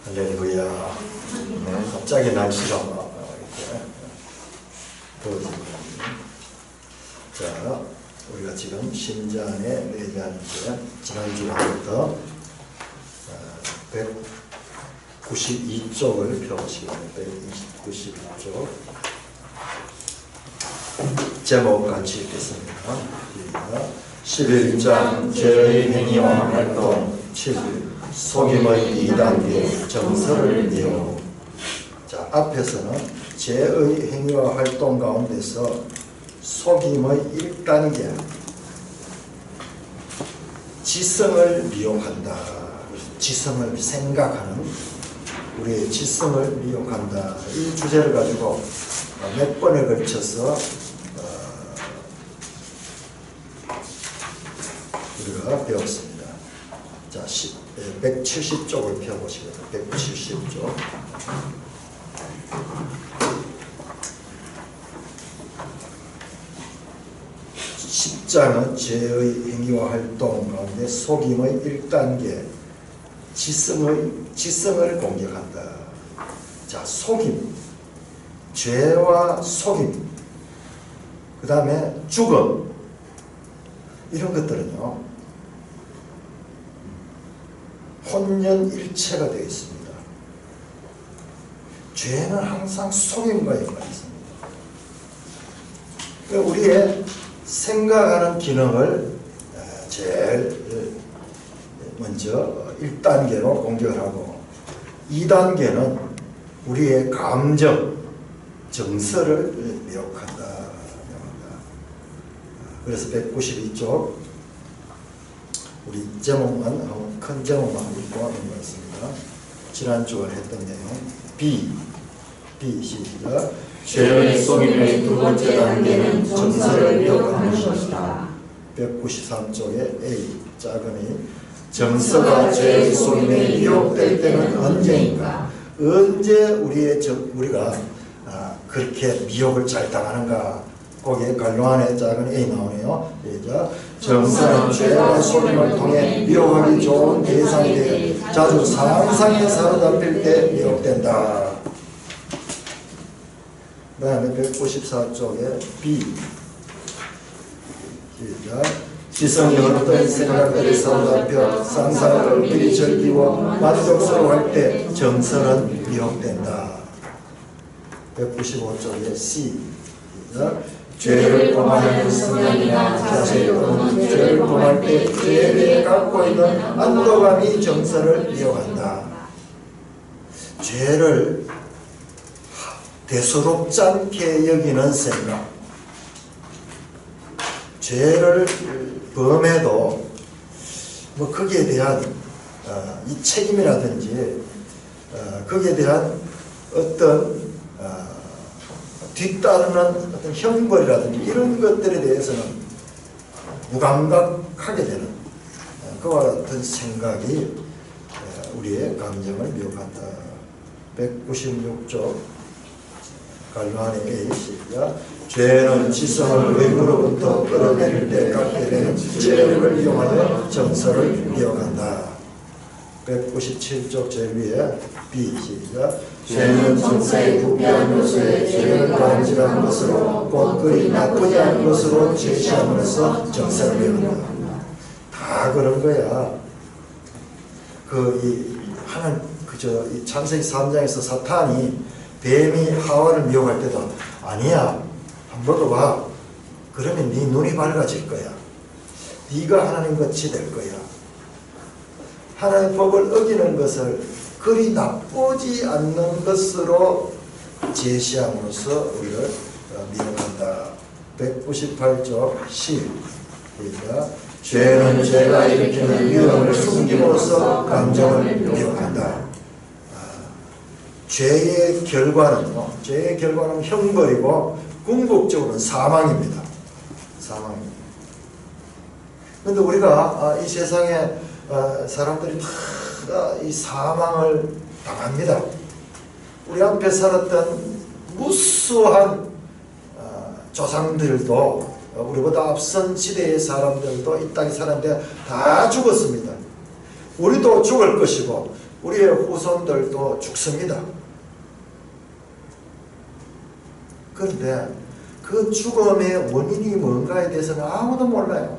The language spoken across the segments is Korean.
할렐루야. 네, 갑자기 날씨가 이렇게 더워지고. 자, 우리가 지금 신자의 뇌에 대한 이제 지난주부터 192쪽을 펴보시겠습니다. 192쪽 제목 같이 읽겠습니다. 11장 죄의 행위와 활동 7 속임의 2단계 정서를 미워. 자, 앞에서는 죄의 행위와 활동 가운데서 속임의 1단계 지성을 미혹한다. 지성을 생각하는 우리의 지성을 미혹한다. 이 주제를 가지고 몇 번에 걸쳐서 우리가 배웠습니다. 자, 170쪽을 펴보시겠습니다. 170쪽. 십자는 죄의 행위와 활동 가운데 속임의 1단계 지성을 공격한다. 자, 속임, 죄와 속임, 그 다음에 죽음, 이런 것들은요 혼연일체가 되어 있습니다. 죄는 항상 속임과 연관이 있습니다. 그러니까 우리의 생각하는 기능을 제일 먼저 1단계로 공격을 하고 2단계는 우리의 감정, 정서를 미혹한다. 그래서 192쪽 우리 제목만 큰 제목만 읽고 넘어갔습니다. 지난주에 했던 내용 B 시작. 죄의 속임의 두 번째 단계는 정서를 미혹하는 것이다. 193쪽에 A 작은 A 정서가 죄의 속임에 미혹될 때는 언제인가? 언제 우리가 그렇게 미혹을 잘 당하는가? 거기에 갈로안의 작은 A 나오네요. 정서는 죄와 속임을 통해 미혹하기 좋은 대상이 돼 자주 상상에 사로잡힐 때 미혹된다. 그 다음에 194쪽에 B 지성이 어떤 생각들이 사로잡혀 상상을 얼핏이 즐기고 만족스러워할 때 정서는 미혹된다. 195쪽에 C 죄를 범하는 순간이나 자세히 또는 죄를 범할 때 죄에 대해 갖고 있는 안도감이 정서를 미혹한다. 죄를 대수롭지 않게 여기는 생각, 죄를 범해도 뭐 거기에 대한 이 책임이라든지 거기에 대한 어떤 뒤따르는 어떤 형벌이라든지 이런 것들에 대해서는 무감각하게 되는 그와 같은 생각이 우리의 감정을 미혹한다. 196쪽 갈로안의 A 시작. 죄는 지성을 외부로부터 끌어내릴 때 갖게 되는 지혜를 이용하여 정서를 미혹한다. 197쪽 제일 위에 B 시작. 죄는 정서의 부패한 요소에 죄를 간직한 것으로 곧 그리 나쁘지 않은 것으로 제시함으로써 정서를 미혹한다. 다 그런 거야. 이 창세기 3장에서 사탄이 뱀이 하와를 미혹할 때도 아니야, 한번 먹어봐. 그러면 네 눈이 밝아질 거야. 네가 하나님 같이 될 거야. 하나님의 법을 어기는 것을 그리 나쁘지 않는 것으로 제시함으로써 우리를 미혹한다. 198쪽 C 죄는 죄가 일으키는 위험을 숨김으로써 감정을 미혹한다. 죄의 결과는 형벌이고 궁극적으로는 사망입니다. 사망입니다. 그런데 우리가 이 세상에 사람들이 다 이 사망을 당합니다. 우리 앞에 살았던 무수한 조상들도 우리보다 앞선 시대의 사람들도 이 땅에 사는데 다 죽었습니다. 우리도 죽을 것이고 우리의 후손들도 죽습니다. 그런데 그 죽음의 원인이 뭔가에 대해서는 아무도 몰라요.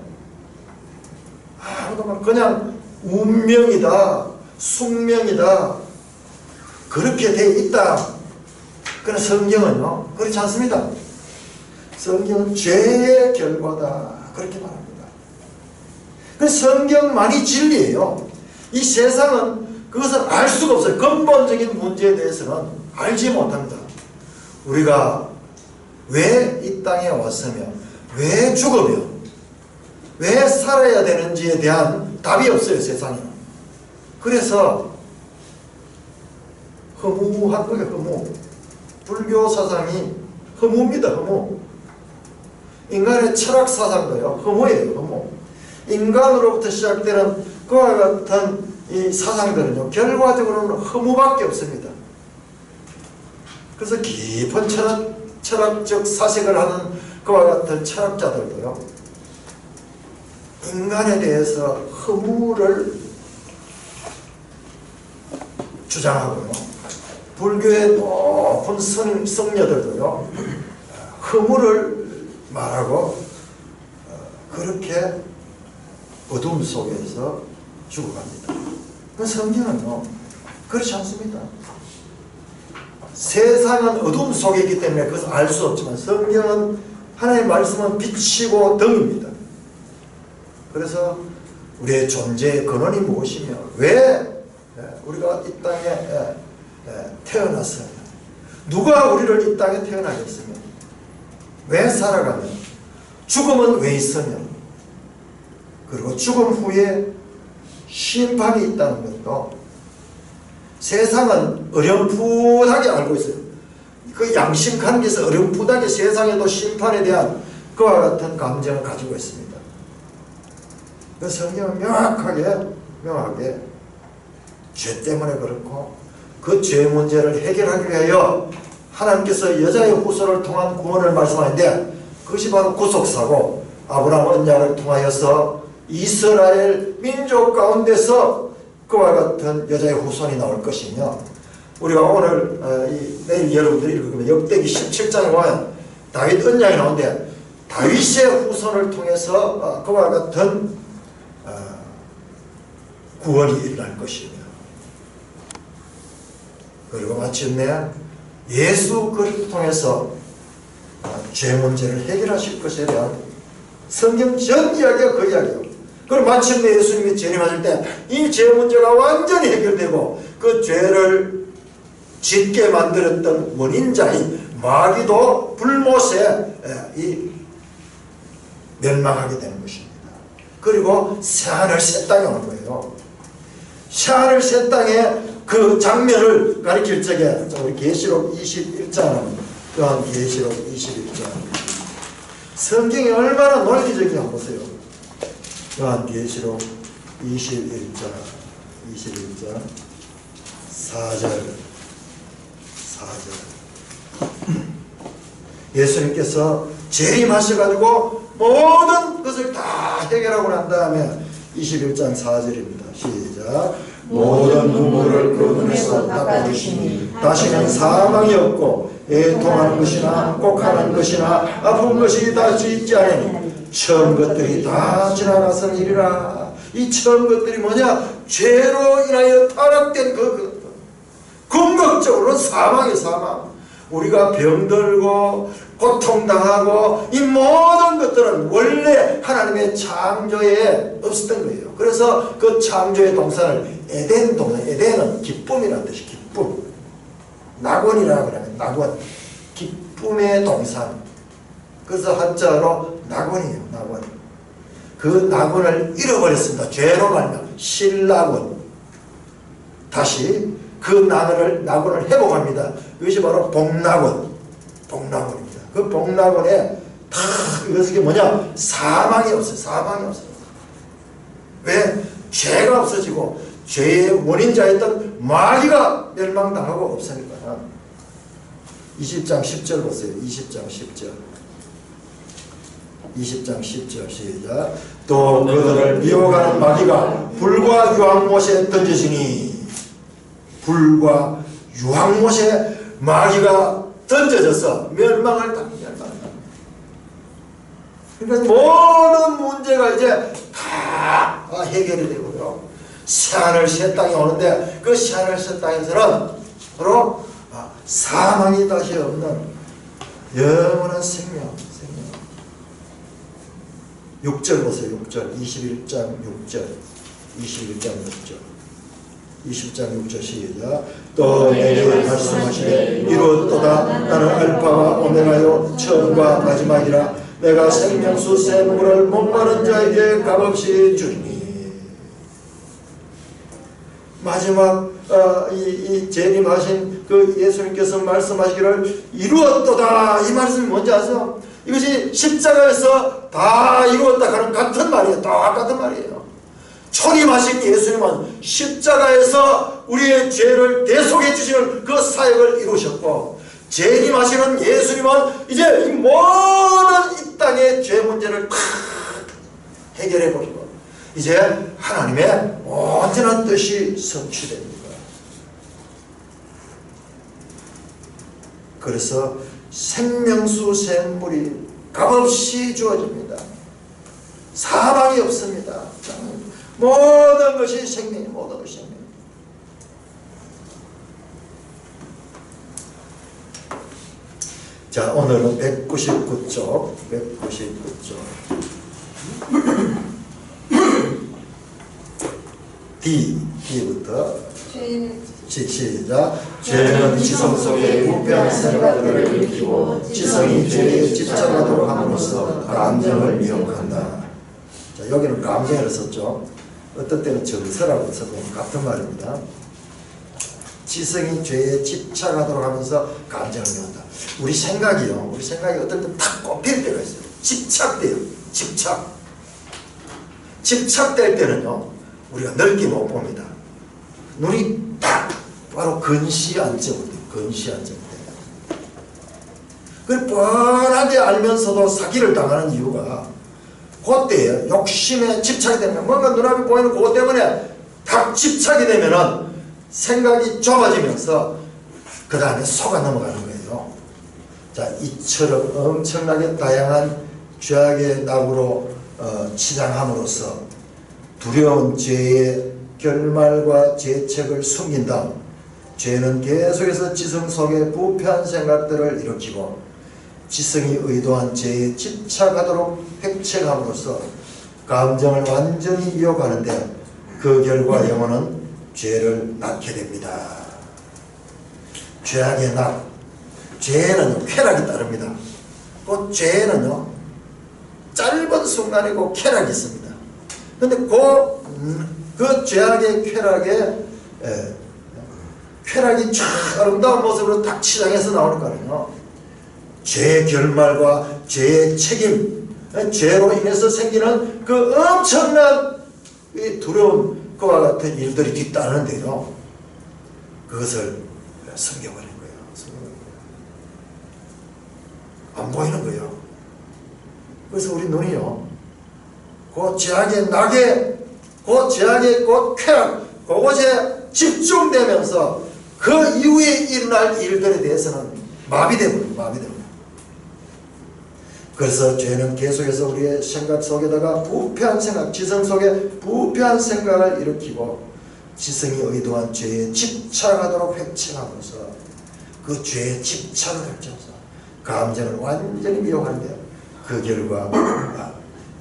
아무도 몰라요. 그냥 운명이다, 숙명이다, 그렇게 돼 있다. 그러나 성경은요 그렇지 않습니다. 성경은 죄의 결과다 그렇게 말합니다. 그래서 성경만이 진리예요. 이 세상은 그것을 알 수가 없어요. 근본적인 문제에 대해서는 알지 못합니다. 우리가 왜 이 땅에 왔으며 왜 죽으며 왜 살아야 되는지에 대한 답이 없어요. 세상에는. 그래서 허무한 거예요. 허무. 불교 사상이 허무입니다. 허무. 인간의 철학 사상도요 허무예요. 허무. 인간으로부터 시작되는 그와 같은 이 사상들은요 결과적으로는 허무밖에 없습니다. 그래서 깊은 철학적 사색을 하는 그와 같은 철학자들도요 인간에 대해서 허무를 주장하고요, 불교의 높은 성녀들도요 허무를 말하고 그렇게 어둠 속에서 죽어갑니다. 그 성경은요 그렇지 않습니다. 세상은 어둠 속에 있기 때문에 그것을 알 수 없지만 성경은 하나님의 말씀은 빛이고 등입니다. 그래서 우리의 존재의 근원이 무엇이며 왜 우리가 이 땅에 태어났으며 누가 우리를 이 땅에 태어나게 했으며 왜 살아가며 죽음은 왜 있으며 그리고 죽음 후에 심판이 있다는 것도 세상은 어렴풋하게 알고 있어요. 그 양심 관계에서 어렴풋하게 세상에도 심판에 대한 그와 같은 감정을 가지고 있습니다. 그 성경은 명확하게 죄 때문에 그렇고 그 죄 문제를 해결하기 위하여 하나님께서 여자의 후손을 통한 구원을 말씀하는데 그것이 바로 구속사고 아브라함 언약을 통하여서 이스라엘 민족 가운데서 그와 같은 여자의 후손이 나올 것이며 우리가 오늘 내일 여러분들이 읽으면 역대기 17장에 보면 다윗 언약이 나오는데 다윗의 후손을 통해서 그와 같은 구원이 일어날 것이며 그리고 마침내 예수 그리스도를 통해서 죄 문제를 해결하실 것에 대한 성경 전 이야기가 그 이야기예요. 그리고 마침내 예수님이 재림하실 때 이 죄 문제가 완전히 해결되고 그 죄를 짓게 만들었던 원인자인 마귀도 불못에 멸망하게 되는 것입니다. 그리고 새하늘 새 땅에 오는 거예요. 새하늘 새 땅에 그 장면을 가리킬 적에 우리 계시록 21장 또한 계시록 21장 성경이 얼마나 논리적인지 한번 보세요. 또한 계시록 21장 4절 예수님께서 재림하셔가지고 모든 것을 다 해결하고 난 다음에 21장 4절입니다. 시작. 모든 눈물을 그 눈에서 닦아주시니 다시는 사망이 없고 애통하는 것이나 곡하는 것이나 아픈 것이 다시 있지 않으니 처음 것들이 다 지나가서니리라. 이 처음 것들이 뭐냐? 죄로 인하여 타락된 궁극적으로 사망이 사망. 우리가 병들고 고통당하고 이 모든 것들은 원래 하나님의 창조에 없었던 거예요. 그래서 그 창조의 동산을 에덴 동산, 에덴은 기쁨이라는 뜻이 기쁨. 낙원이라고 그러면 낙원. 기쁨의 동산. 그래서 한자로 낙원이에요. 낙원. 그 낙원을 잃어버렸습니다. 죄로 말미암아 실낙원. 다시 그 낙원을 회복합니다. 이것이 바로 복낙원. 복낙원입니다. 그 복낙원에 다 이것이 뭐냐? 사망이 없어요. 사망이 없어요. 왜? 죄가 없어지고 죄의 원인자였던 마귀가 멸망당하고 없으니까. 20장 10절 보세요. 20장 10절. 20장 10절 시작. 또 그들을 미혹하는 마귀가 불과 유황못에 던져지니 불과 유황못에 마귀가 던져져서 멸망을 딱 멸망한다. 그러니까 모든 문제가 이제 다 해결이 되고요. 새하늘 새 땅이 오는데 그 새하늘 새 땅에서는 바로 사망이 다시 없는 영원한 생명. 6절 보세요. 6절 21장 6절 21장 6절 20장 6절 시작. 또 내게 말씀하시되 이루었도다. 나는 알파와 오메가요 처음과 마지막이라. 내가 생명수 새 물을 목마른 자에게 값없이 주리니. 마지막 이 재림하신 그 예수님께서 말씀하시기를 이루었도다. 이 말씀이 뭔지 아세요? 이것이 십자가에서 다 이루었다 하는 같은 말이에요. 똑같은 말이에요. 초림하신 예수님은 십자가에서 우리의 죄를 대속해 주시는 그 사역을 이루셨고, 재림하시는 예수님은 이제 이 모든 이 땅의 죄 문제를 다 해결해 버리고 이제 하나님의 온전한 뜻이 성취됩니다. 그래서 생명수 샘물이 값없이 주어집니다. 사망이 없습니다. 모든 것이 생명이, 모든 것이 생명. 자, 오늘은 199쪽 D부터 시작. 죄는 지성 속에 부패한 생각들을 일으키고 지성이 죄에 집착하도록 함으로써 감정을 미혹한다. 자, 여기는 감정을 썼죠. 어떤 때는 정서라고 써도 같은 말입니다. 지성이 죄에 집착하도록 하면서 감정을 미혹한다. 우리 생각이 어떨 때 탁 꼽힐 때가 있어요. 집착돼요. 집착될 때는요, 우리가 넓게 못 봅니다. 눈이 딱 바로 근시안점 때. 그 뻔하게 알면서도 사기를 당하는 이유가 그때예요. 욕심에 집착이 되면 뭔가 눈앞에 보이는 그것 때문에 딱 집착이 되면은 생각이 좁아지면서 그 다음에 속아 넘어가는 거예요. 자, 이처럼 엄청나게 다양한 죄악의 낙으로 치장함으로써 두려운 죄의 결말과 죄책을 숨긴 다음 죄는 계속해서 지성 속에 부패한 생각들을 일으키고 지성이 의도한 죄에 집착하도록 획책함으로써 감정을 완전히 이어가는데 그 결과 영혼은 죄를 낳게 됩니다. 죄악의 낙, 죄에는 쾌락이 따릅니다. 그 죄에는요, 짧은 순간이고 쾌락이 있습니다. 근데 그 죄악의 쾌락이 참 아름다운 모습으로 딱 치장해서 나오는 거는요, 죄의 결말과 죄의 책임, 죄로 인해서 생기는 그 엄청난 두려운 그와 같은 일들이 뒤따르는데요, 그것을 숨겨버린 거예요. 안 보이는 거예요. 그래서 우리 눈이요, 그 죄악의 낙에, 그 죄악의 그 쾌락, 그것에 집중되면서 그 이후에 일어날 일들에 대해서는 마비되고요. 그래서 죄는 계속해서 우리의 생각 속에다가 부패한 생각, 지성 속에 부패한 생각을 일으키고 지성이 의도한 죄에 집착하도록 획책함으로써 그 죄에 집착을 펼쳐서 감정을 완전히 미혹하는데요, 그 결과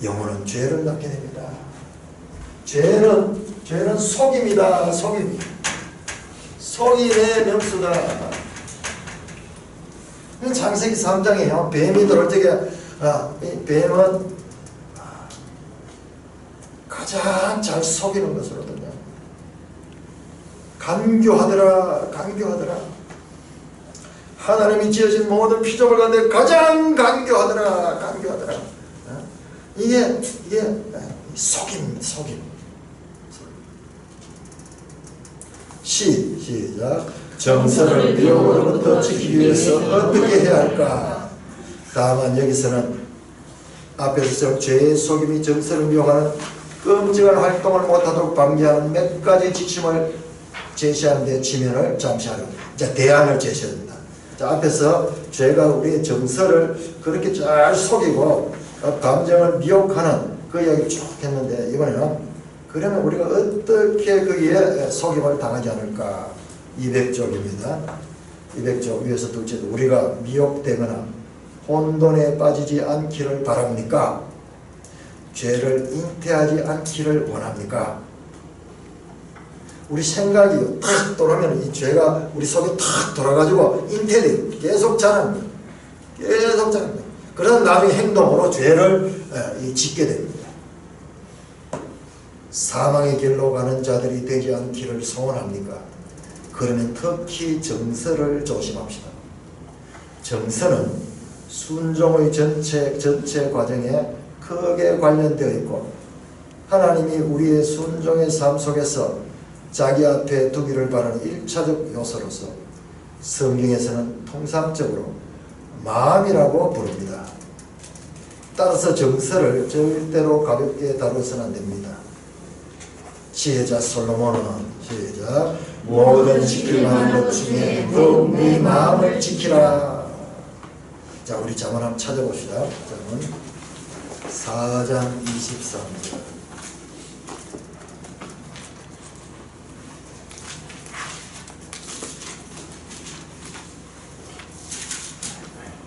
영혼은 죄를 낳게 됩니다. 죄는 속입니다. 속이 내 명수다. 창세기 3장이에요. 뱀이 들어올 적에 이 뱀은 가장 잘 속이는 것으로든요, 간교하더라. 하나님이 지으신 모든 피조물 가운데 가장 간교하더라. 이게 속임. 시작. 정서를 미혹으로부터 지키기 위해서 어떻게 해야 할까? 다만 여기서는 앞에서 죄의 속임이 정서를 미혹하는 끔찍한 활동을 못하도록 방지하는 몇 가지 지침을 제시하는 데 지면을 잠시 하려. 자, 대안을 제시합니다. 자, 앞에서 죄가 우리의 정서를 그렇게 잘 속이고 감정을 미혹하는 그 이야기를 쭉 했는데, 이번에는 그러면 우리가 어떻게 거기에 속임을 당하지 않을까. 200쪽입니다. 200쪽 위에서 둘째도 우리가 미혹되거나 혼돈에 빠지지 않기를 바랍니까? 죄를 잉태하지 않기를 원합니까? 우리 생각이 탁 돌아오면 이 죄가 우리 속에 탁 돌아가지고 잉태돼요. 계속 자랍니다. 계속 자랍니다. 그러다 나중에 행동으로 죄를 짓게 됩니다. 사망의 길로 가는 자들이 되지 않기를 소원합니까? 그러면 특히 정서를 조심합시다. 정서는 순종의 전체 과정에 크게 관련되어 있고, 하나님이 우리의 순종의 삶 속에서 자기 앞에 두기를 바라는 1차적 요소로서 성경에서는 통상적으로 마음이라고 부릅니다. 따라서 정서를 절대로 가볍게 다루어서는 안 됩니다. 시작. 솔로몬은 시작. 모든 지킬 만한 것 중에 더욱 네 마음을 지키라. 자, 우리 잠언 한번 찾아봅시다. 잠언 4장 23절.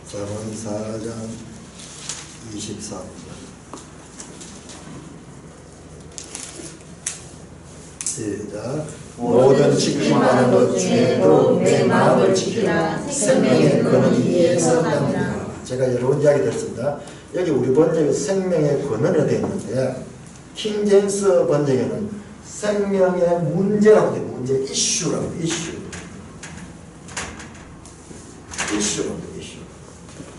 잠언 4장 23절. 시작. 모든 지킬 만한 것 중에도 내 마음을 지키라. 생명의 근원이 위에서 나옵니다. 제가 여러 번 이야기 드렸습니다. 여기 우리 번역에 생명의 근원이 되어 있는데, 킹제임스 번역에는 생명의 문제라고 되어 있는 문제, 이슈라고 돼요. 이슈라고 돼요. 이슈.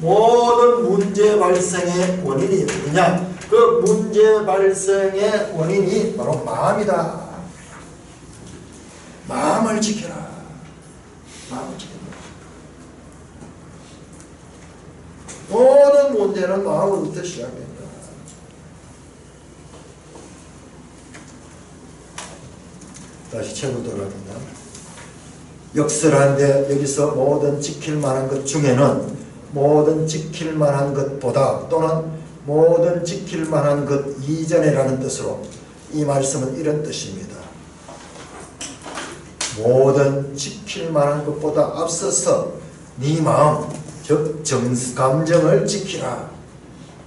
모든 문제 발생의 원인이 뭐냐? 그 문제 발생의 원인이 바로 마음이다. 마음을 지켜라. 마음을 지켜라. 모든 문제는 마음으로부터 시작된다. 다시 책으로 돌아갑니다. 역설한데 여기서 모든 지킬 만한 것 중에는 모든 지킬 만한 것보다 또는 모든 지킬 만한 것 이전에라는 뜻으로 이 말씀은 이런 뜻입니다. 모든 지킬 만한 것보다 앞서서 네 마음, 즉 감정을 지키라.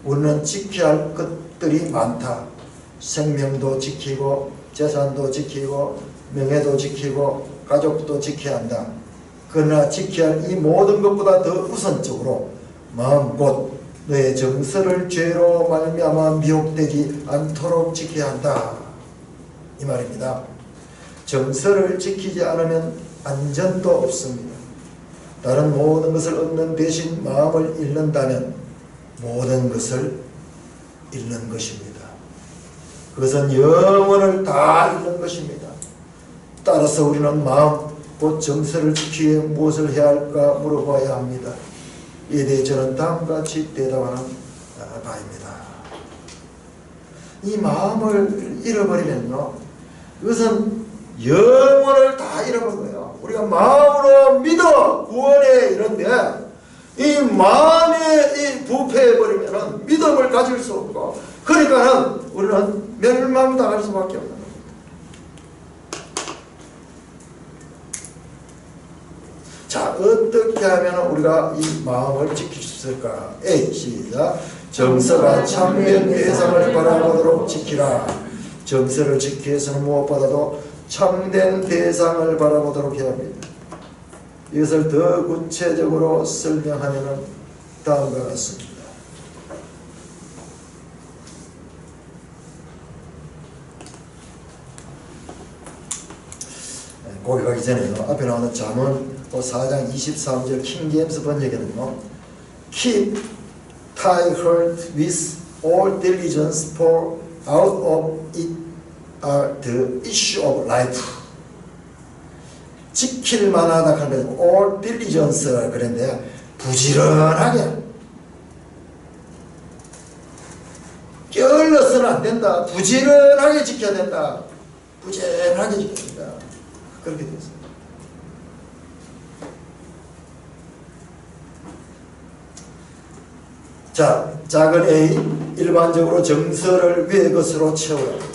우리는 지켜야 할 것들이 많다. 생명도 지키고 재산도 지키고 명예도 지키고 가족도 지켜야 한다. 그러나 지켜야 할 이 모든 것보다 더 우선적으로 마음 곧 너의 정서를 죄로 말미암아 미혹되지 않도록 지켜야 한다. 이 말입니다. 정서를 지키지 않으면 안전도 없습니다. 다른 모든 것을 얻는 대신 마음을 잃는다면 모든 것을 잃는 것입니다. 그것은 영혼을 다 잃는 것입니다. 따라서 우리는 마음, 곧 정서를 지키기 위해 무엇을 해야 할까 물어봐야 합니다. 이에 대해 저는 다음과 같이 대답하는 바입니다. 이 마음을 잃어버리면요, 이것은 영혼을 다 잃어버린 거예요. 우리가 마음으로 믿어 구원해 이런데 이 마음에 이 부패해버리면 믿음을 가질 수 없고, 그러니까는 우리는 멸망당할 수밖에 없는 겁니다. 자, 어떻게 하면 우리가 이 마음을 지킬 수 있을까? A, 시작. 정서가 참된 대상을 바라보도록 지키라. 정서를 지키기 위해서는 무엇보다도 참된 대상을 바라보도록 해야 합니다. 이것을 더 구체적으로 설명하면 다음과 같습니다. 거기 가기 전에요, 앞에 나오는 잠언 4장 23절 킹제임스 번역에는요, Keep thy heart with all diligence, for out of it are the issue of life. 지킬 만하다 하는 all diligence라 그랬는데, 부지런하게 게을러서는 안 된다. 부지런하게 지켜야 된다. 부지런하게 지켜야 된다. 그렇게 됐어요. 자, 작은 A, 일반적으로 정서를 위의 것으로 채우라.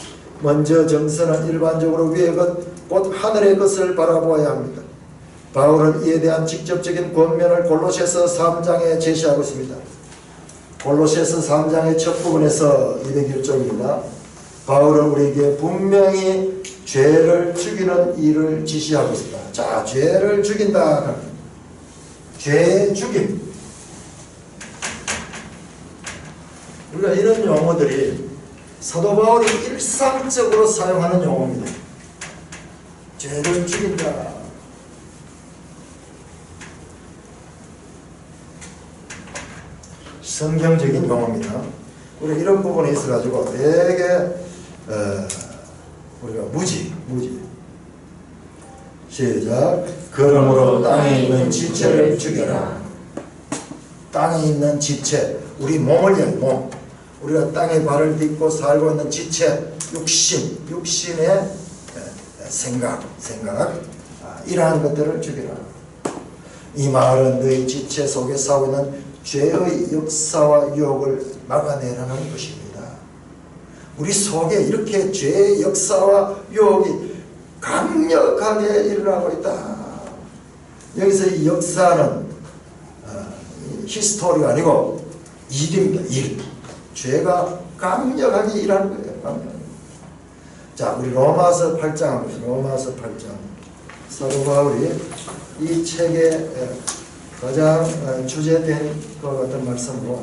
먼저 정서는 일반적으로 위의 것, 곧 하늘의 것을 바라보아야 합니다. 바울은 이에 대한 직접적인 권면을 골로새서 3장에 제시하고 있습니다. 골로새서 3장의 첫 부분에서 201쪽입니다. 바울은 우리에게 분명히 죄를 죽이는 일을 지시하고 있습니다. 자, 죄를 죽인다. 죄 죽임. 우리가 이런 용어들이 사도 바울이 일상적으로 사용하는 용어입니다. 죄를 죽인다. 성경적인 용어입니다. 우리 이런 부분에 있어가지고 되게 우리가 무지 시작. 그러므로 땅에 있는 지체를 죽여라. 땅에 있는 지체, 우리 몸을 위한 몸, 우리가 땅에 발을 딛고 살고 있는 지체, 육신의 생각 이러한 것들을 죽이라. 이 말은 너희 지체 속에 싸우고 있는 죄의 역사와 유혹을 막아내라는 것입니다. 우리 속에 이렇게 죄의 역사와 유혹이 강력하게 일어나고 있다. 여기서 이 역사는 히스토리가 아니고 일입니다. 일. 죄가 강력하게 일하는 거예요. 강력하게. 자, 우리 로마서 8장 한번 보시죠. 로마서 8장. 사도 바울이 이 책의 가장 주제된 것 같은 말씀으로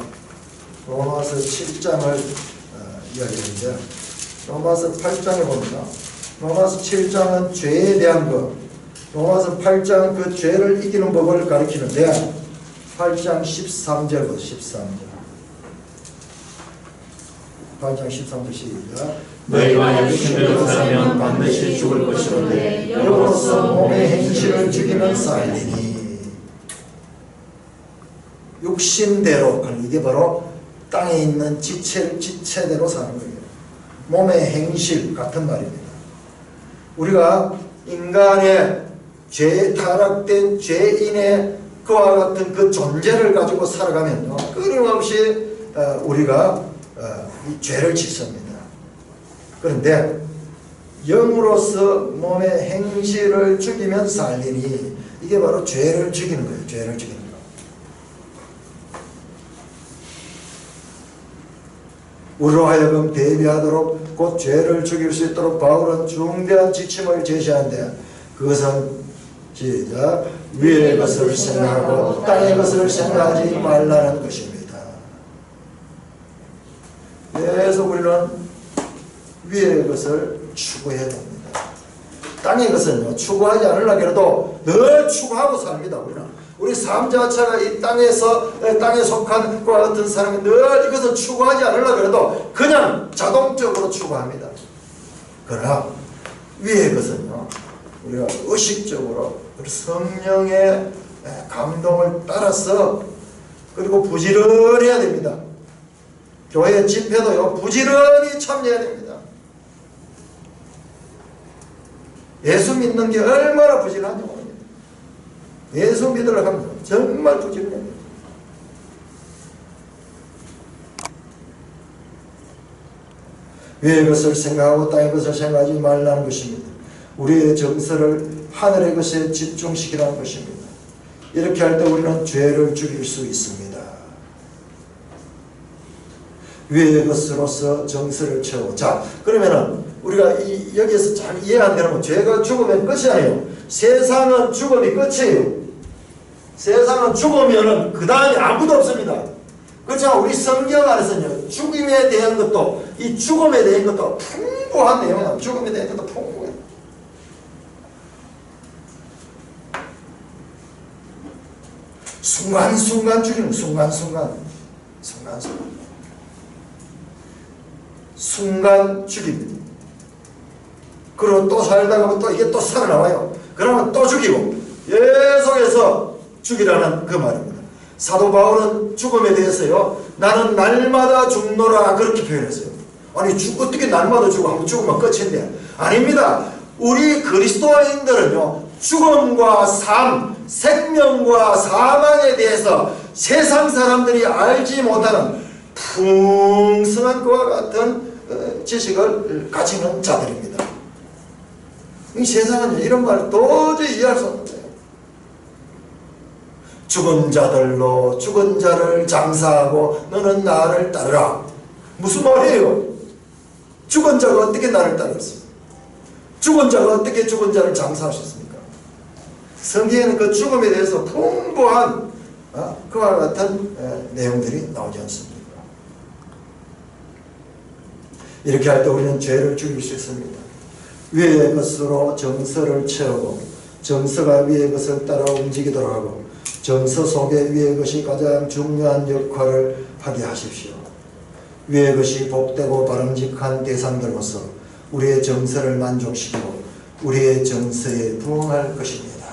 로마서 7장을 이야기하는데, 로마서 8장에 봅니다. 로마서 7장은 죄에 대한 것, 로마서 8장 그 죄를 이기는 법을 가리키는데, 8장 13절 보세요. 13절. 8장 13절 시작. 너희가 육신대로 살면 반드시 죽을 것이로되 영으로서 몸의 행실을 죽이는 삶이니. 육신대로, 이게 바로 땅에 있는 지체대로 사는 거예요. 몸의 행실 같은 말입니다. 우리가 인간의 죄에 타락된 죄인의 그와 같은 그 존재를 가지고 살아가면요, 끊임없이 우리가 이 죄를 짓습니다. 그런데 영으로서 몸의 행실을 죽이면 살리니, 이게 바로 죄를 죽이는 거예요. 죄를 죽이는 거. 우리로 하여금 대비하도록 곧 죄를 죽일 수 있도록 바울은 중대한 지침을 제시하는데, 그것은 시작. 위의 것을 생각하고 땅의 것을 생각하지 말라는 것입니다. 그래서 우리는 위의 것을 추구해야 됩니다. 땅의 것은요, 추구하지 않으려고 해도 늘 추구하고 삽니다. 우리 삶 자체가 이 땅에 속한 것과 같은 사람이 늘 이것을 추구하지 않으려고 해도 그냥 자동적으로 추구합니다. 그러나 위의 것은요, 우리가 의식적으로 우리 성령의 감동을 따라서, 그리고 부지런해야 됩니다. 교회 집회도요, 부지런히 참여해야 됩니다. 예수 믿는 게 얼마나 부지런하냐고 합니다. 예수 믿으려고 하면 정말 부지런해야 됩니다. 위의 것을 생각하고 땅의 것을 생각하지 말라는 것입니다. 우리의 정서를 하늘의 것에 집중시키라는 것입니다. 이렇게 할 때 우리는 죄를 죽일 수 있습니다. 위의 것으로서 정서를 채우고. 자, 그러면은 우리가 여기에서 잘 이해 안 되는 건, 죄가 죽으면 끝이 아니에요. 세상은 죽음이 끝이에요. 세상은 죽으면은 그 다음에 아무도 없습니다. 그렇지만 우리 성경 안에서는요, 죽음에 대한 것도, 이 죽음에 대한 것도 풍부한 내용이에요. 죽음에 대한 것도 풍부해요. 순간순간 죽이는, 순간순간 죽입니다. 그리고 또 살다가 또 이게 또 살아나와요. 그러면 또 죽이고, 계속해서 죽이라는 그 말입니다. 사도 바울은 죽음에 대해서요, 나는 날마다 죽노라, 그렇게 표현했어요. 아니, 어떻게 날마다 죽고 한번 죽으면 끝인데? 아닙니다. 우리 그리스도인들은요, 죽음과 삶, 생명과 사망에 대해서 세상 사람들이 알지 못하는 풍성한 그와 같은 지식을 가지는 자들입니다. 이 세상은 이런 말 도저히 이해할 수 없는 거예요. 죽은 자들로 죽은 자를 장사하고 너는 나를 따르라. 무슨 말이에요? 죽은 자가 어떻게 나를 따르겠습니까? 죽은 자가 어떻게 죽은 자를 장사하셨습니까? 성경에는 그 죽음에 대해서 풍부한 그와 같은 내용들이 나오지 않습니까? 이렇게 할 때 우리는 죄를 죽일 수 있습니다. 위의 것으로 정서를 채우고 정서가 위의 것을 따라 움직이도록 하고 정서 속에 위의 것이 가장 중요한 역할을 하게 하십시오. 위의 것이 복되고 바람직한 대상들로서 우리의 정서를 만족시키고 우리의 정서에 부응할 것입니다.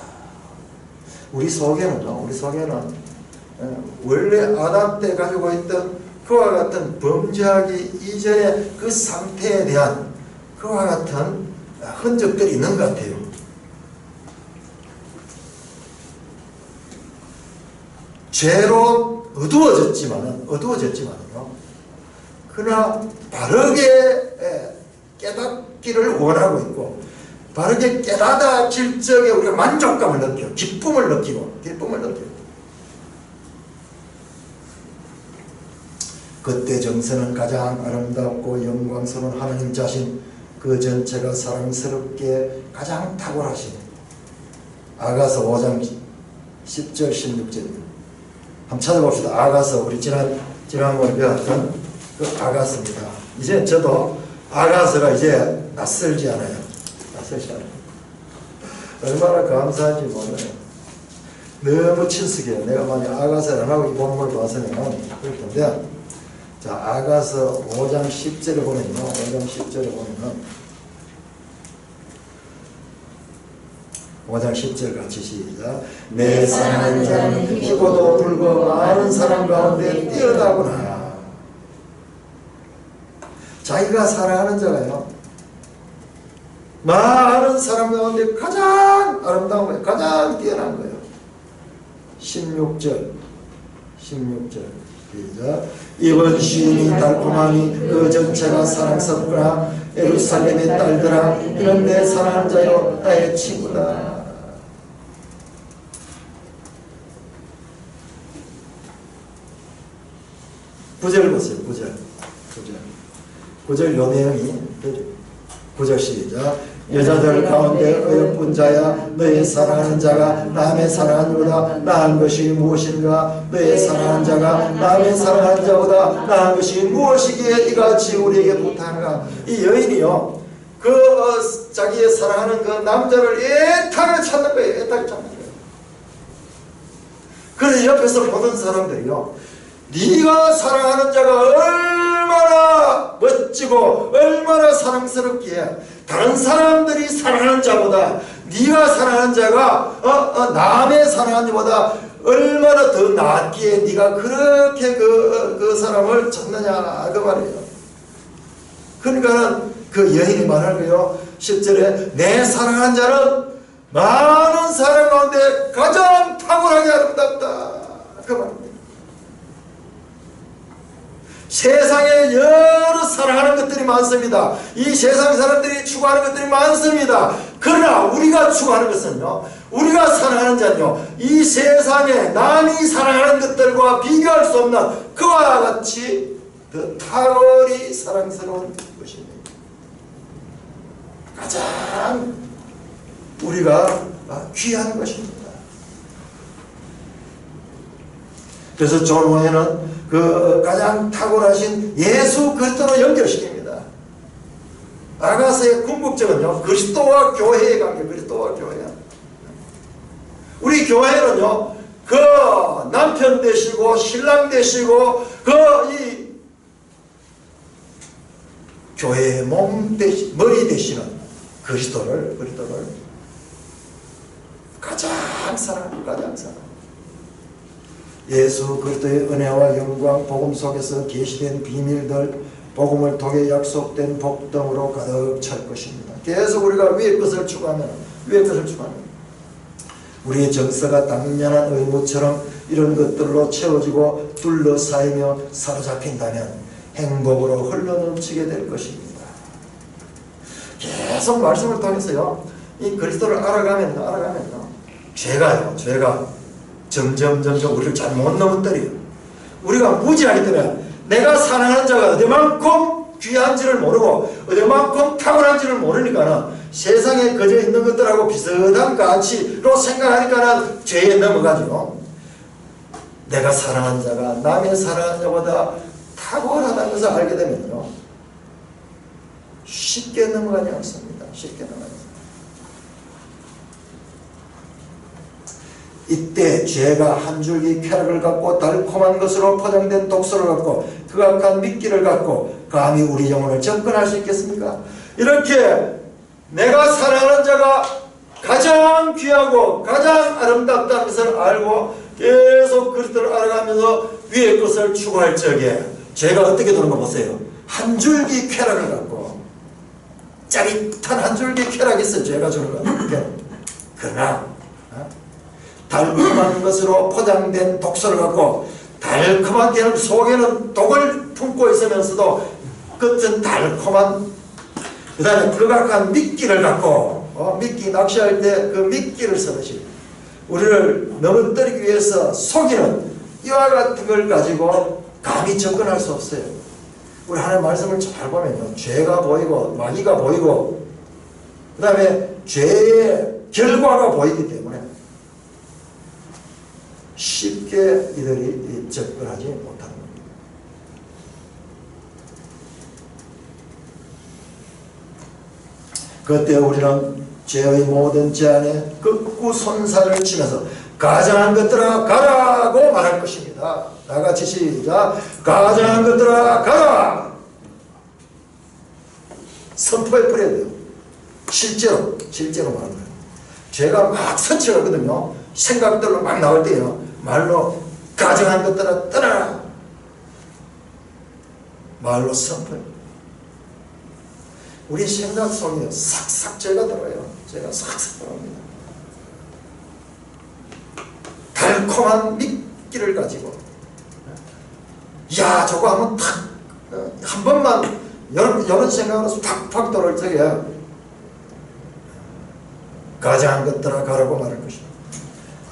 우리 속에는 원래 아담 때 가지고 있던 그와 같은 범죄하기 이전의 그 상태에 대한 그와 같은 흔적들이 있는 것 같아요. 죄로 어두워졌지만요. 그러나 바르게 깨닫기를 원하고 있고 바르게 깨닫질 적에 우리가 만족감을 느껴, 기쁨을 느끼고. 그때 정서는 가장 아름답고 영광스러운 하나님 자신 그 전체가 사랑스럽게 가장 탁월하신 아가서 5장 10절 16절입니다. 한번 찾아봅시다. 아가서 우리 지난번에 배웠던 그 아가서입니다. 이제 저도 아가서가 이제 낯설지 않아요. 얼마나 감사한지 몰라요. 너무 친숙해요. 내가 만약 아가서를 안 하고 이 본문을 봤으면 그럴 텐데, 자, 아가서 5장 10절에 보면요. 5장 10절 같이 시작. 내 사랑하는 자는 희고도 불고 많은 사람 가운데 뛰어나구나. 자기가 사랑하는 자가요, 많은 사람 가운데 가장 아름다운 거예요. 가장 뛰어난 거예요. 16절 시작. 이번 시인이 달콤하니 그 전체가 사랑스럽구나. 예루살렘의 딸들아, 이런 내 사랑하는 자요, 나의 친구다. 9절 보세요. 9절 요 내용이 9절 시작. 여자들 가운데 어여쁜 자야, 너의 사랑하는 자가 남의 사랑하는보다 나은 것이 무엇인가? 너의 사랑하는 자가 남의 사랑하는 자보다 나은 것이 무엇이기에 이같이 우리에게 부탁한가? 이 여인이요, 자기의 사랑하는 그 남자를 애타게 찾는 거예요. 그래서 옆에서 보던 사람들이요, 네가 사랑하는 자가 얼마나 멋지고 얼마나 사랑스럽기에 다른 사람들이 사랑하는 자보다 네가 사랑하는 자가 남의 사랑하는 자보다 얼마나 더 낫기에 네가 그렇게 그 사람을 찾느냐 그 말이에요. 그러니까는 그 여인이 말하는 거예요. 10절에 내 사랑하는 자는 많은 사람 가운데 가장 탁월하게 아름답다 그 말입니다. 세상에 여러 사랑하는 것들이 많습니다. 이 세상 사람들이 추구하는 것들이 많습니다. 그러나 우리가 추구하는 것은요, 우리가 사랑하는 자는요, 이 세상에 남이 사랑하는 것들과 비교할 수 없는 그와 같이 더 탁월히 사랑스러운 것입니다. 가장 우리가 귀한 것입니다. 그래서 존 웨이는 그 가장 탁월하신 예수 그리스도로 연결시킵니다. 아가서의 궁극적은요, 그리스도와 교회의 관계, 그리스도와 교회. 우리 교회는요, 그 남편 되시고 신랑 되시고 이 교회의 머리 되시는 그리스도를 가장 사랑. 예수 그리스도의 은혜와 영광, 복음 속에서 계시된 비밀들, 복음을 통해 약속된 복 등으로 가득 찰 것입니다. 계속 우리가 위의 것을 추구하면 우리의 정서가 당연한 의무처럼 이런 것들로 채워지고 둘러싸이며 사로잡힌다면 행복으로 흘러넘치게 될 것입니다. 계속 말씀을 통해서요, 이 그리스도를 알아가면요, 죄가 점점 우리를 잘 못 넘어뜨려요. 우리가 무지하기 때문에 내가 사랑하는 자가 어디만큼 귀한지를 모르고 어디만큼 탁월한지를 모르니까는 세상에 그저 있는 것들하고 비슷한 가치로 생각하니까는 죄에 넘어가죠. 내가 사랑하는 자가 남의 사랑하는 자보다 탁월하다는 것을 알게 되면요, 쉽게 넘어가지 않습니다. 쉽게 넘어가지 않습니다. 이때 죄가 한 줄기 쾌락을 갖고 달콤한 것으로 포장된 독소를 갖고 극악한 미끼를 갖고 감히 우리 영혼을 접근할 수 있겠습니까? 이렇게 내가 사랑하는 자가 가장 귀하고 가장 아름답다는 것을 알고 계속 그리스도를 알아가면서 위의 것을 추구할 적에 죄가 어떻게 도는 거 보세요. 한 줄기 쾌락을 갖고, 짜릿한 한 줄기 쾌락이 있어요. 죄가 주는 거. 그러나 달콤한 것으로 포장된 독소를 갖고, 달콤한 게는 속에는 독을 품고 있으면서도 끝은 달콤한, 그 다음에 극악한 미끼를 갖고, 미끼 낚시할 때 그 미끼를 쓰듯이 우리를 넘어뜨리기 위해서 속이는 이와 같은 걸 가지고 감히 접근할 수 없어요. 우리 하나님 말씀을 잘 보면요, 죄가 보이고 마귀가 보이고 그 다음에 죄의 결과가 보이기 때문에 쉽게 이들이 접근하지 못하는 겁니다. 그때 우리는 죄의 모든 제한에 극구손살을 치면서 가장한 것들아 가라고 말할 것입니다. 다같이 시작. 가장한 것들아 가라. 선포해 버려야 돼요. 실제로 말하는 거예요. 죄가 막 서쳐가거든요. 생각들로 막 나올 때요, 말로 가정한 것들아 떠나라. 말로 선포해. 우리 생각 속에 싹싹 죄가 들어요. 죄가 싹싹 들어옵니다. 달콤한 미끼를 가지고, 야 저거 하면 탁, 한 번만 이런 생각으로 탁팍 들어올 적에 가장한 것들아 가라고 말할 것이다.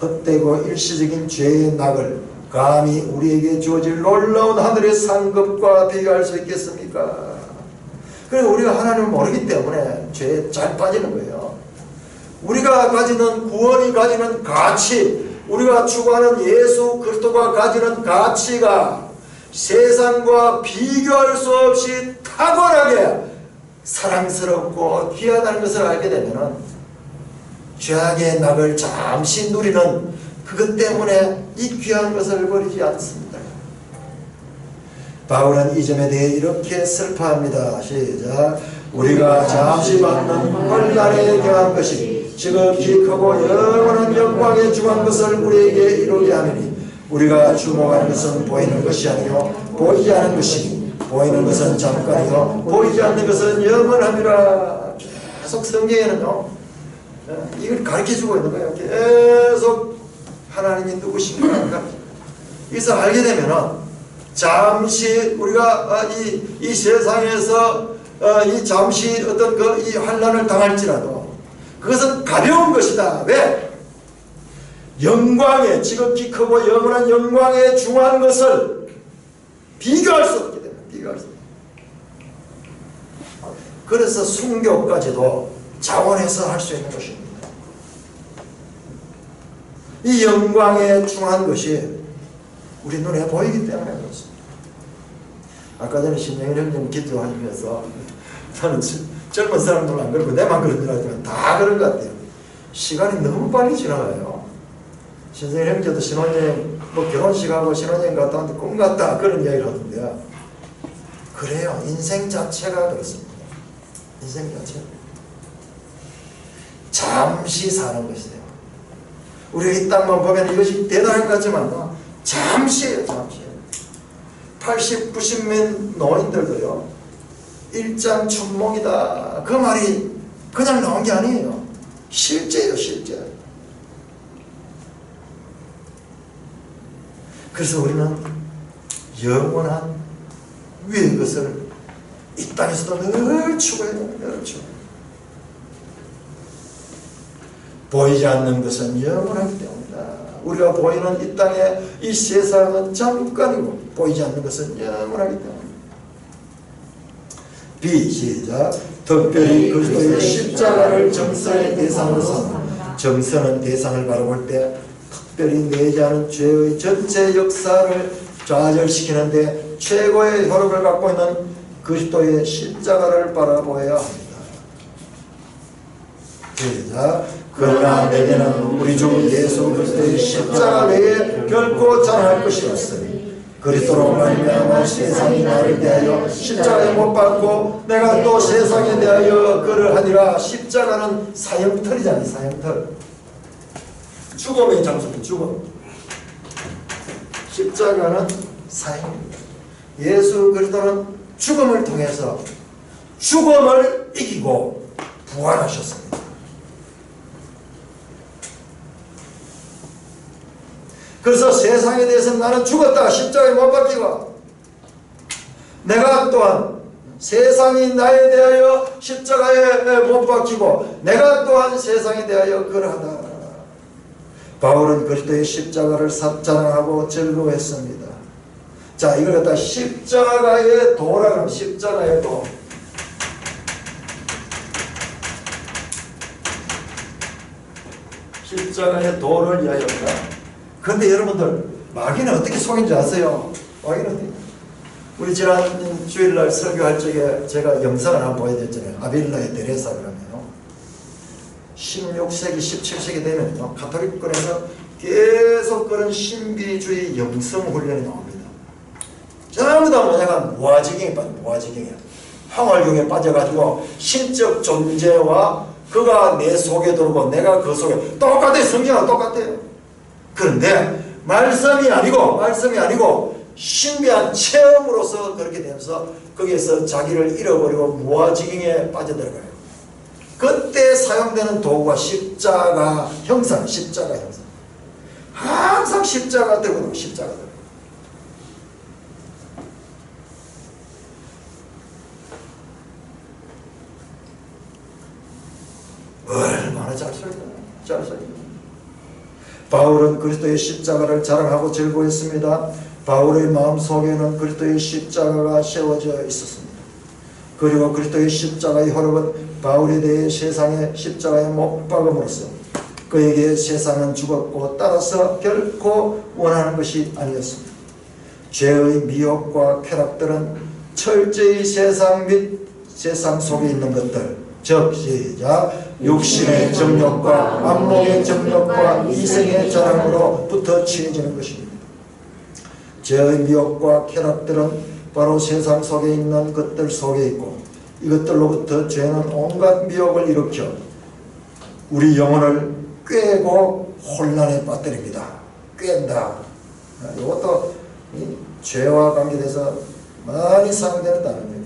헛되고 일시적인 죄의 낙을 감히 우리에게 주어질 놀라운 하늘의 상급과 비교할 수 있겠습니까? 그래서 우리가 하나님을 모르기 때문에 죄에 잘 빠지는 거예요. 우리가 가지는 구원이 가지는 가치, 우리가 추구하는 예수 그리스도가 가지는 가치가 세상과 비교할 수 없이 탁월하게 사랑스럽고 귀하다는 것을 알게 되면 죄악의 낙을 잠시 누리는 그것 때문에 이 귀한 것을 버리지 않습니다. 바울은 이 점에 대해 이렇게 슬퍼합니다. 시작. 우리가 잠시 받는 환난에 대한 것이 지극히 크고 영원한 영광에 중한 것을 우리에게 이루게 하느니 우리가 주목하는 것은 보이는 것이 아니요 보이지 않은 것이니 보이는 것은 잠깐이요 보이지 않는 것은 영원함이라. 계속 성경에는요 이걸 가르쳐주고 있는 거예요. 계속 하나님이 누구신가. 여기서 알게 되면은 잠시 우리가 이 세상에서 이 잠시 어떤 이 환난을 당할지라도 그것은 가벼운 것이다. 왜? 영광에, 지극히 크고 영원한 영광에 중한 것을 비교할 수 없기 때문에 비교할 수 없다. 그래서 순교까지도 자원해서 할 수 있는 것입니다. 이 영광에 중한 것이 우리 눈에 보이기 때문에 그렇습니다. 아까 전에 신영일 형님 기도하시면서 저는 젊은 사람들은 안 그러고 내만 그런 줄 알지만 다 그런 것 같아요. 시간이 너무 빨리 지나가요. 신영일 형제도 신혼여행 결혼식하고 신혼여행 갔다 왔는데 꿈 같다 그런 이야기를 하던데요. 그래요. 인생 자체가 그렇습니다. 인생 자체가 잠시 사는 것이에요. 우리가 이 땅만 보면 이것이 대단한 것 같지만 잠시예요. 잠시. 80, 90몇 노인들도요 일장춘몽이다 그 말이 그냥 나온 게 아니에요. 실제예요, 실제. 그래서 우리는 영원한 위의 것을 이 땅에서도 늘 추구해야 돼요. 늘 추구. 보이지 않는 것은 영원하기 때문이다. 우리가 보이는 이 땅에 이 세상은 잠깐이고 보이지 않는 것은 영원하기 때문이다. 시작. 특별히 그리스도의 십자가를 정서의 대상으로 삼아. 정서는 대상을 바라볼 때 특별히 내재하는 죄의 전체 역사를 좌절시키는데 최고의 효력을 갖고 있는 그리스도의 십자가를 바라보아야 합니다. 시작. 그러나 내게는 우리 주 예수 그리스도의 십자가 외에 결코 자랑할 것이 없으니 그리스도로 말미암아 세상이 나를 대하여 십자가에 못 박고 내가 또 세상에 대하여 그를 하니라. 십자가는 사형털이잖아요. 사형털. 죽음의 장소입니다. 죽음. 십자가는 사형입니다. 예수 그리스도는 죽음을 통해서 죽음을 이기고 부활하셨습니다. 그래서 세상에 대해서 나는 죽었다. 십자가에 못 박히고 내가 또한 세상이 나에 대하여 십자가에 못 박히고 내가 또한 세상에 대하여 그러하다. 바울은 그리스도의 십자가를 자랑하고 즐거워했습니다. 자, 이걸 갖다 십자가의 도라고 합니다. 십자가의 도. 십자가의 도를 위하여다. 그런데 여러분들 마귀는 어떻게 속인지 아세요? 마귀는 우리 지난 주일날 설교할 적에 제가 영상을 한번 보여드렸잖아요. 아빌라의 데레사 그러면요. 16세기 17세기 되면 가톨릭권에서 계속 그런 신비주의 영성 훈련이 나옵니다. 전부 다 뭐냐가 무아지경에 빠져. 무아지경에 황홀경에 빠져가지고 신적 존재와 그가 내 속에 들어오고 내가 그 속에 똑같아요. 성경은 똑같아요. 그런데 말씀이 아니고 신비한 체험으로서 그렇게 되면서 거기에서 자기를 잃어버리고 무아지경에 빠져들어가요. 그때 사용되는 도구가 십자가 형상. 항상 십자가 들고 십자가 들고. 얼마나 잘 써있나. 바울은 그리스도의 십자가를 자랑하고 즐거워했습니다. 바울의 마음속에는 그리스도의 십자가가 세워져 있었습니다. 그리고 그리스도의 십자가의 효력은 바울에 대해 세상의 십자가에 못 박음으로써 그에게 세상은 죽었고 따라서 결코 원하는 것이 아니었습니다. 죄의 미혹과 쾌락들은 철저히 세상 및 세상 속에 있는 것들, 즉 시작. 육신의 정욕과 안목의 정욕과 이생의 자랑으로부터 취해지는 것입니다. 죄의 미혹과 쾌락들은 바로 세상 속에 있는 것들 속에 있고 이것들로부터 죄는 온갖 미혹을 일으켜 우리 영혼을 꿰고 혼란에 빠뜨립니다. 꿰다. 이것도 죄와 관계돼서 많이 사용되는 단어입니다.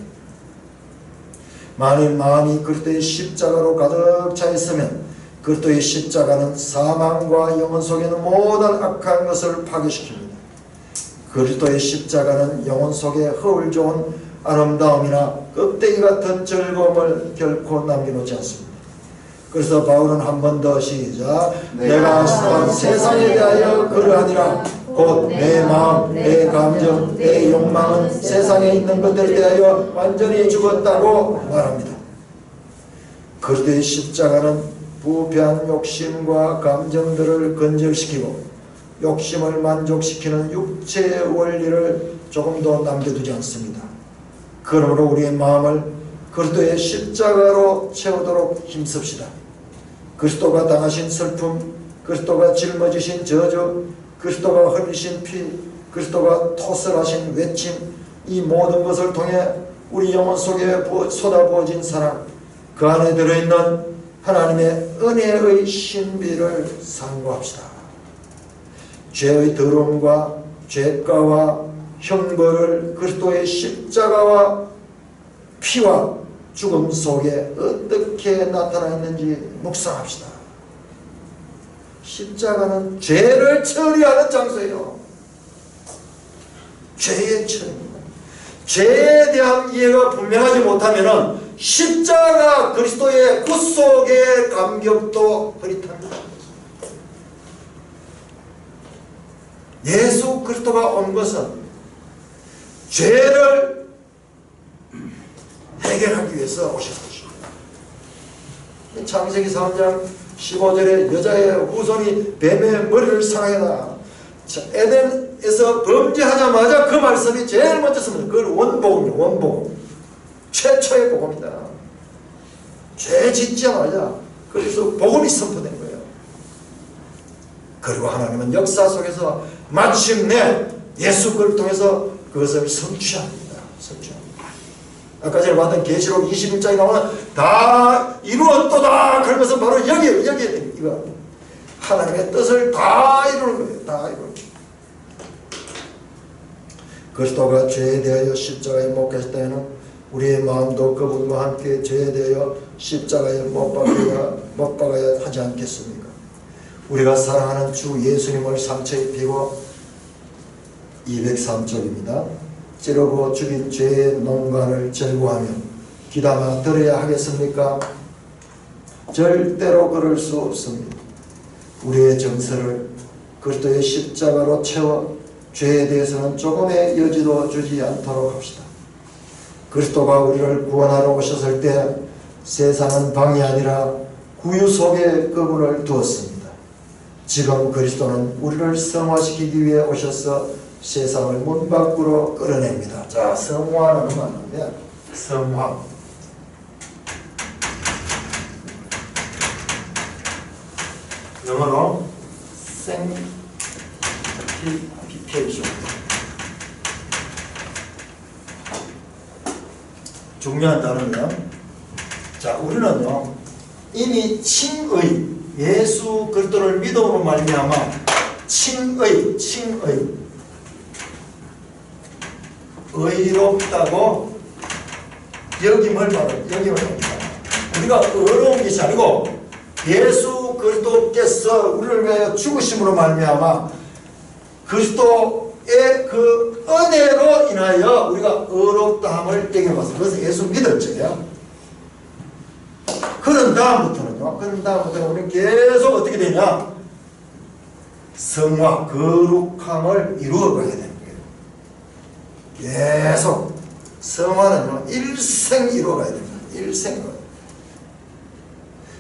만일 마음이 그리스도의 십자가로 가득 차 있으면 그리스도의 십자가는 사망과 영혼 속에 있는 모든 악한 것을 파괴시킵니다. 그리스도의 십자가는 영혼 속에 허울 좋은 아름다움이나 껍데기 같은 즐거움을 결코 남겨놓지 않습니다. 그래서 바울은 한 번 더 시작. 내가 세상에 대하여 그러하니라. 곧 내 마음, 내 감정, 내 욕망은 세상에 있는 것들에 대하여 완전히 죽었다고 말합니다. 그리스도의 십자가는 부패한 욕심과 감정들을 건절시키고 욕심을 만족시키는 육체의 원리를 조금도 남겨두지 않습니다. 그러므로 우리의 마음을 그리스도의 십자가로 채우도록 힘씁시다. 그리스도가 당하신 슬픔, 그리스도가 짊어지신 저주, 그리스도가 흘리신 피, 그리스도가 토설하신 외침, 이 모든 것을 통해 우리 영혼 속에 쏟아부어진 사랑, 그 안에 들어있는 하나님의 은혜의 신비를 상고합시다. 죄의 더러움과 죄가와 형벌을 그리스도의 십자가와 피와 죽음 속에 어떻게 나타나 있는지 묵상합시다. 십자가는 죄를 처리하는 장소예요. 죄의 처리입니다. 죄에 대한 이해가 분명하지 못하면 십자가 그리스도의 구속의 감격도 흐릿합니다. 예수 그리스도가 온 것은 죄를 해결하기 위해서 오신 것입니다. 창세기 3장 15절에 여자의 후손이 뱀의 머리를 상하여라. 에덴에서 범죄하자마자 그 말씀이 제일 먼저 씁니다. 그걸 원복입니다. 원복. 최초의 복음이다. 죄 짓자마자 그래서 복음이 선포된 거예요. 그리고 하나님은 역사 속에서 마침내 예수 그리스도를 통해서 그것을 성취합니다. 성취합니다. 아까 전에 봤던 계시록 21장에 나오는 다 이루었도다 그런 것은 바로 여기에 됩니다. 이거 하나님의 뜻을 다 이루는 거예요. 다 이루는 거예요. 그리스도가 죄에 대하여 십자가에 못 계실 때에는 우리의 마음도 그분과 함께 죄에 대하여 십자가에 못 박아야 하지 않겠습니까? 우리가 사랑하는 주 예수님을 상처 입히고 203쪽입니다. 찌르고 죽인 죄의 농간을 절구하며 귀담아 들어야 하겠습니까? 절대로 그럴 수 없습니다. 우리의 정서를 그리스도의 십자가로 채워 죄에 대해서는 조금의 여지도 주지 않도록 합시다. 그리스도가 우리를 구원하러 오셨을 때 세상은 방이 아니라 구유 속에 그분을 두었습니다. 지금 그리스도는 우리를 성화시키기 위해 오셔서 세상을 문 밖으로 끌어냅니다. 자, 성화는 뭐냐면 성화. 영어로 sanctification. 중요한 단어입니다. 자, 우리는요 이미 칭의, 예수 그리스도를 믿음으로 말미암아 칭의 의롭다고 여김을 받습니다. 우리가 의로운 것이 아니고 예수 그리스도께서 우리를 위하여 죽으심으로 말미암아 그리스도의 그 은혜로 인하여 우리가 의롭다함을 얘기해봤습니다. 그래서 예수 믿을 적이에요. 그런 다음부터는요, 우리는 계속 어떻게 되냐? 성화, 거룩함을 이루어가야 되는 거예요. 계속 성화는요, 일생 이루어가야 됩니다. 일생.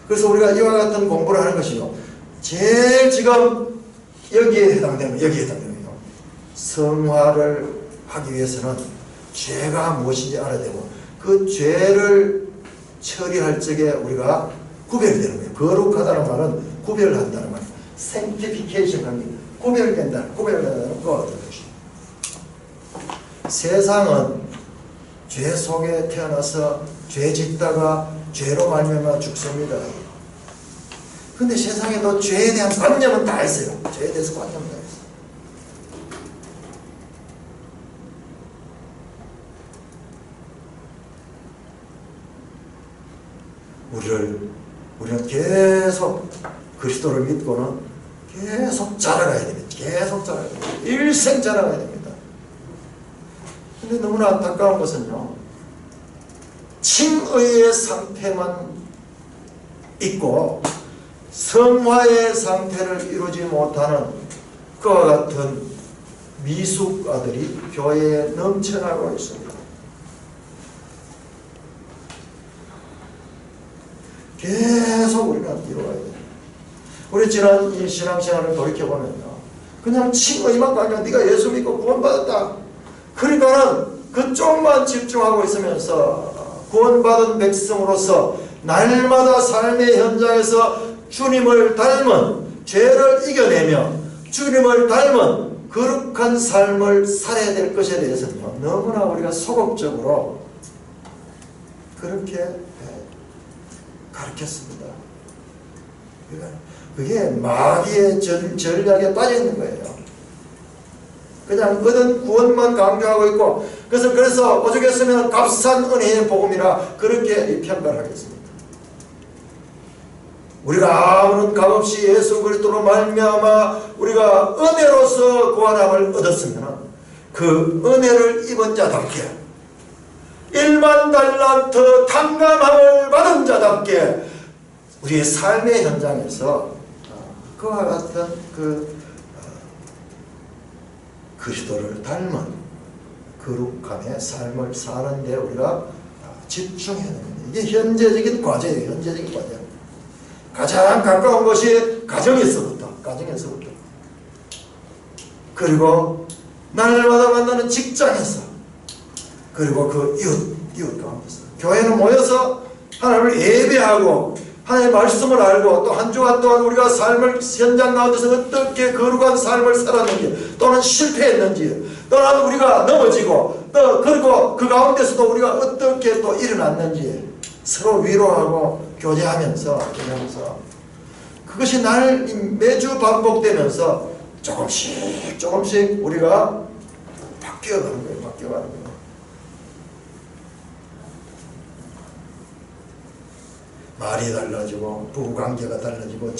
그래서 우리가 이와 같은 공부를 하는 것이요, 제일 지금 여기에 해당되는 성화를 하기 위해서는 죄가 무엇인지 알아야 되고 그 죄를 처리할 적에 우리가 구별되는 거예요. 거룩하다는 말은 구별한다는 말이에요. sanctification 하는 구별된다는 거. 세상은 죄 속에 태어나서 죄 짓다가 죄로 말미암아 죽습니다. 근데 세상에도 죄에 대한 관념은 다 있어요. 죄에 대해서 관념은 다 있어요. 우리는 계속 그리스도를 믿고는 계속 자라가야 됩니다. 계속 자라가야 됩니다. 일생 자라가야 됩니다. 근데 너무나 안타까운 것은요, 칭의의 상태만 있고 성화의 상태를 이루지 못하는 그와 같은 미숙아들이 교회에 넘쳐나고 있습니다. 계속 우리가 이루어야 돼요. 우리 지난 이 신앙생활을 돌이켜보면요, 그냥 칭의만 가면 네가 예수 믿고 구원받았다. 그러니까는 그쪽만 집중하고 있으면서 구원받은 백성으로서 날마다 삶의 현장에서 주님을 닮은, 죄를 이겨내며 주님을 닮은 거룩한 삶을 살아야 될 것에 대해서는요, 너무나 우리가 소극적으로 그렇게 가르쳤습니다. 그게 마귀의 전략에 빠져 있는 거예요. 그냥 얻은 구원만 강조하고 있고, 그래서 오죽했으면 값싼 은혜의 복음이라 그렇게 평가를 하겠습니다. 우리가 아무런 값없이 예수 그리스도로 말미암아 우리가 은혜로서 구원함을 얻었으면 그 은혜를 입은 자답게 1만 달란트 탕감함을 받은 자답게 우리의 삶의 현장에서 그와 같은 그리스도를 닮은 거룩함의 삶을 사는 데 우리가 집중해야 됩니다. 이게 현재적인 과제예요. 현재적인 과제. 가장 가까운 것이 가정에서부터. 그리고 날마다 만나는 직장에서, 그리고 그 이웃 가운데서. 교회는 모여서 하나님을 예배하고 하나님의 말씀을 알고 또 한 주간 동안 우리가 삶을 현장 가운데서 어떻게 거룩한 삶을 살았는지, 또는 실패했는지, 또는 우리가 넘어지고, 또 그리고 그 가운데서도 우리가 어떻게 또 일어났는지 서로 위로하고 교제하면서 그것이 매주 반복되면서 조금씩 우리가 바뀌어가는 거예요. 말이 달라지고, 부부관계가 달라지고,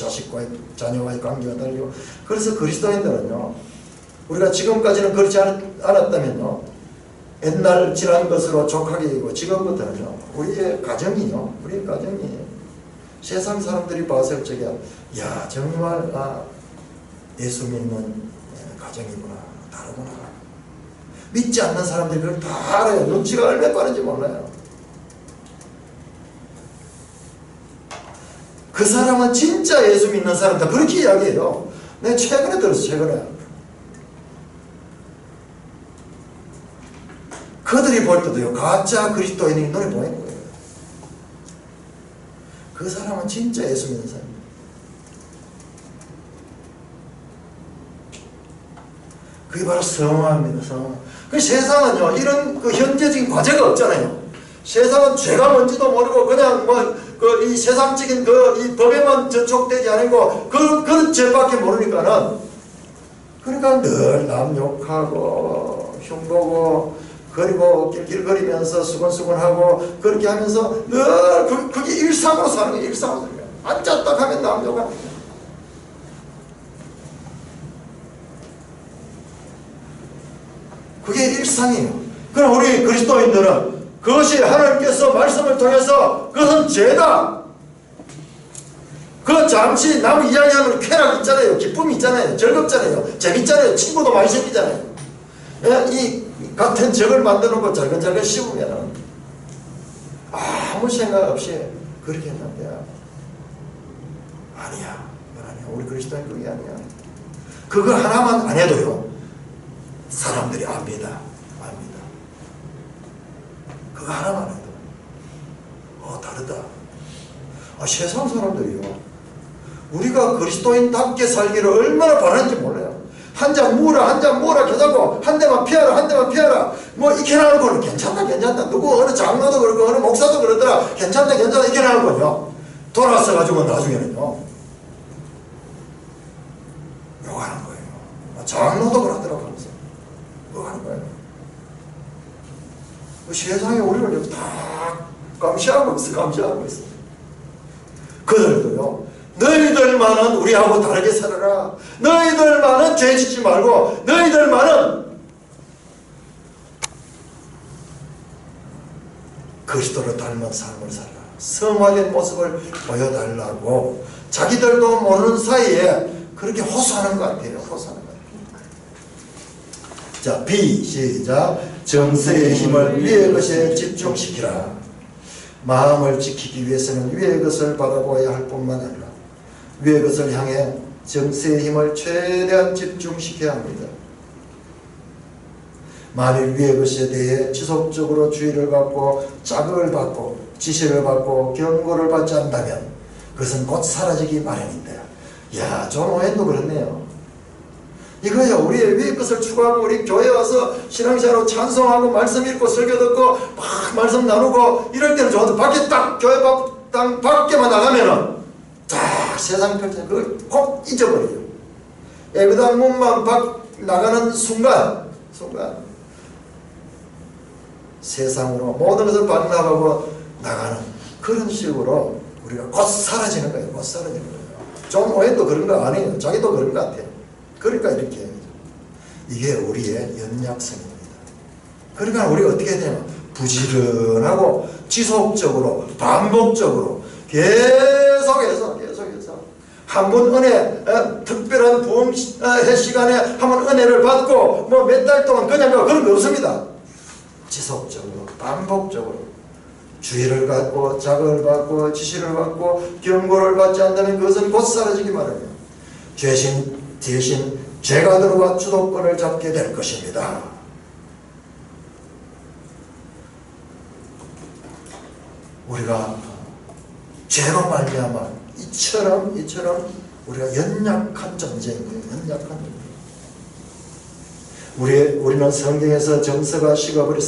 자녀와의 관계가 달라지고. 그래서 그리스도인들은요, 우리가 지금까지는 그렇지 않았다면요, 옛날 지난 것으로 족하게 되고, 지금부터는요, 우리의 가정이 세상 사람들이 봐서 야, 정말 예수 믿는 가정이구나, 다르구나. 믿지 않는 사람들이 그걸 다 알아요. 눈치가 얼마나 빠른지 몰라요. 그 사람은 진짜 예수 믿는 사람이다, 그렇게 이야기해요. 내가 최근에 들었어. 그들이 볼 때도요, 가짜 그리스도인이 눈에 보이는 거예요. 그 사람은 진짜 예수 믿는 사람입니다. 그게 바로 성화입니다. 그 세상은요, 이런 현재적인 과제가 없잖아요. 세상은 죄가 뭔지도 모르고 그냥 이 세상적인 이 법에만 저촉되지 않고 그런 죄밖에 모르니까는, 그러니까 늘 남 욕하고 흉보고, 그리고 길거리면서 수근수근하고 그렇게 하면서 늘 그게 일상으로 사는 거예요. 일상으로 사는 거예요. 앉았다 하면 남 욕하고. 그게 일상이에요. 그럼 우리 그리스도인들은 그것이 하나님께서 말씀을 통해서 그것은 죄다. 그 잠시 남 이야기하면 쾌락 있잖아요. 기쁨이 있잖아요. 즐겁잖아요. 재밌잖아요. 친구도 많이 생기잖아요. 이 같은 적을 만들어 놓고 잘근잘근 씹으면 아무 생각 없이 그렇게 했는데, 아니야. 우리 그리스도인 그게 아니야. 그거 하나만 안 해도요, 사람들이 압니다. 그거 하나만 해도 다르다. 세상 사람들이요, 우리가 그리스도인답게 살기를 얼마나 바라는지 몰라요. 한 잔 무라 겨자고, 한 대만 피하라. 뭐 이렇게 나누고는 괜찮다. 누구 어느 장로도 그러고 어느 목사도 그러더라. 괜찮다 이렇게 나누고요, 돌아서 가지고 나중에는요 욕하는 거예요. 장로도 그러더라고 하면서 욕하는 거예요. 세상에 우리를 다 감시하고 있어. 그들도요, 너희들만은 우리하고 다르게 살아라. 너희들만은 죄 짓지 말고, 너희들만은 그리스도를 닮은 삶을 살아라. 성화된 모습을 보여달라고 자기들도 모르는 사이에 그렇게 호소하는 것 같아요. 자, B 시작. 정서의 힘을 위의 것에 집중시키라. 마음을 지키기 위해서는 위의 것을 바라보아야 할 뿐만 아니라 위의 것을 향해 정서의 힘을 최대한 집중시켜야 합니다. 만일 위의 것에 대해 지속적으로 주의를 갖고 자극을 받고 지시를 받고 경고를 받지 않는다면 그것은 곧 사라지기 마련인데, 존 오웬도 그렇네요. 이거요, 우리의 위의 것을 추구하고 우리 교회 와서 신앙생활로 찬송하고 말씀 읽고 설교 듣고 막 말씀 나누고 이럴 때는 좋은데, 밖에 딱 교회 땅 밖에만 나가면은 딱 세상 펼쳐서 그걸 꼭 잊어버려요. 애그당 문만 나가는 순간 세상으로 모든 것을 반납하고 나가는 그런 식으로 우리가 곧 사라지는 거예요. 곧 사라지는 거예요. 존 오웬도 그런 거 아니에요. 자기도 그런 것 같아요. 그러니까 이렇게 이게 우리의 연약성입니다. 그러니까 우리가 어떻게 해야 되냐, 부지런하고 지속적으로 반복적으로 계속해서 한 번 은혜, 특별한 부흥회 시간에 한 번 은혜를 받고 뭐 몇 달 동안 그냥 그런 거 없습니다. 지속적으로 반복적으로 주의를 갖고 자극을 받고 지시를 받고 경고를 받지 않다면 그것은 곧 사라지기 마련이에요. 죄신 대신 죄가 들어와 주도권을 잡게 될 것입니다. 우리가 죄로 말미암아 이처럼 우리가 연약한 존재인 거예요. 연약한 존재. 우리는 성경에서 정서가 식어버려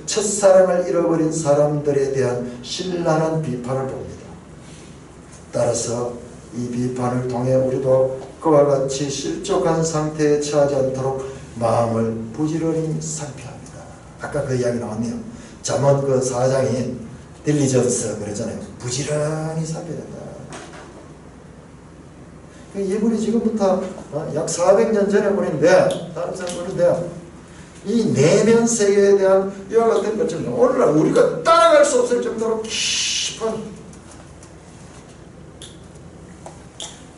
첫사랑을 잃어버린 사람들에 대한 신랄한 비판을 봅니다. 따라서 이 비판을 통해 우리도 그와 같이 실족한 상태에 처하지 않도록 마음을 부지런히 살펴야 합니다. 아까 그 이야기 나왔네요. 잠언 그 4장이 딜리전스 그러잖아요. 부지런히 살펴야 된다. 이분이 지금부터 약 400년 전에 분인데, 다른 사람 분인데, 이 내면 세계에 대한 이와 같은 것처럼 오늘날 우리가 따라갈 수 없을 정도로 깊은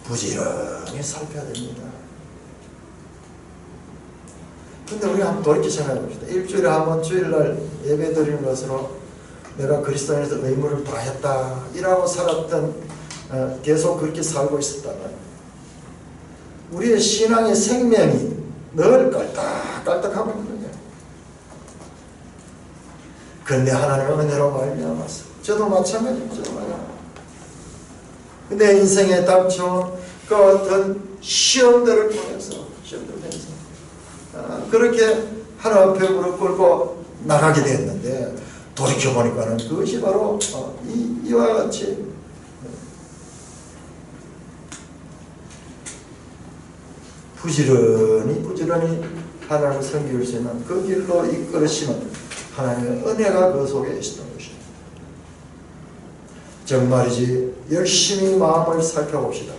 부지런히 살펴야 됩니다. 근데 우리 한번 돌이켜 생각해 봅시다. 일주일에 한 번 주일날 예배 드리는 것으로 내가 그리스도인에서 의무를 다했다 이라고 살았던, 계속 그렇게 살고 있었다면 우리의 신앙의 생명이 늘 깔딱깔딱하고 있는 거예요. 그런데 하나님의 은혜로 말미암아서 저도 마찬가지입니다. 내 인생에 닥쳐온 그 어떤 시험들을 통해서 그렇게 하나님 앞에 무릎 꿇고 나가게 됐는데, 돌이켜보니까는 그것이 바로 이와 같이 부지런히 하나님을 섬길 수 있는 그 길로 이끌으시는 하나님의 은혜가 그 속에 있었던 것입니다. 정말이지 열심히 마음을 살펴봅시다.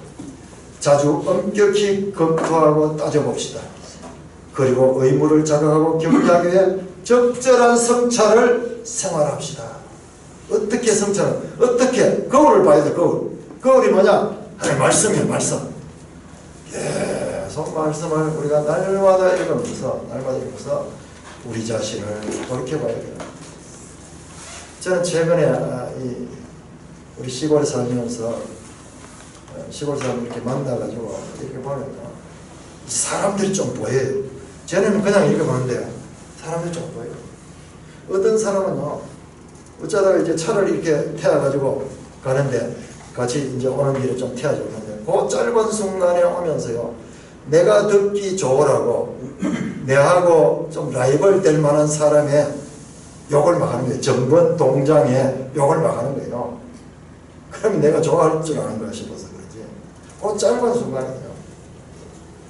자주 엄격히 검토하고 따져봅시다. 그리고 의무를 자각하고 경계하기 위해 적절한 성찰을 생활합시다. 어떻게 성찰을? 어떻게? 거울을 봐야 돼. 거울이 뭐냐? 말씀이에요. 말씀. 계속 말씀을 우리가 날마다 읽으면서 우리 자신을 돌이켜봐야 돼요. 저는 최근에 우리 시골에 살면서 시골 사람 이렇게 만나가지고 이렇게 보니까 사람들이 좀 보여요. 저는 그냥 이렇게 보는데 사람들이 좀 보여요. 어떤 사람은요, 어쩌다가 이제 차를 이렇게 태워가지고 가는데 같이 이제 오는 길에 좀 태워줬는데 그 짧은 순간에 오면서요, 내가 듣기 좋으라고 내하고 좀 라이벌 될 만한 사람의 욕을 막 하는 거예요. 정번 동장에 욕을 막 하는 거예요. 그러면 내가 좋아할 줄 아는 거야 싶어서 그러지. 그 짧은 순간이에요.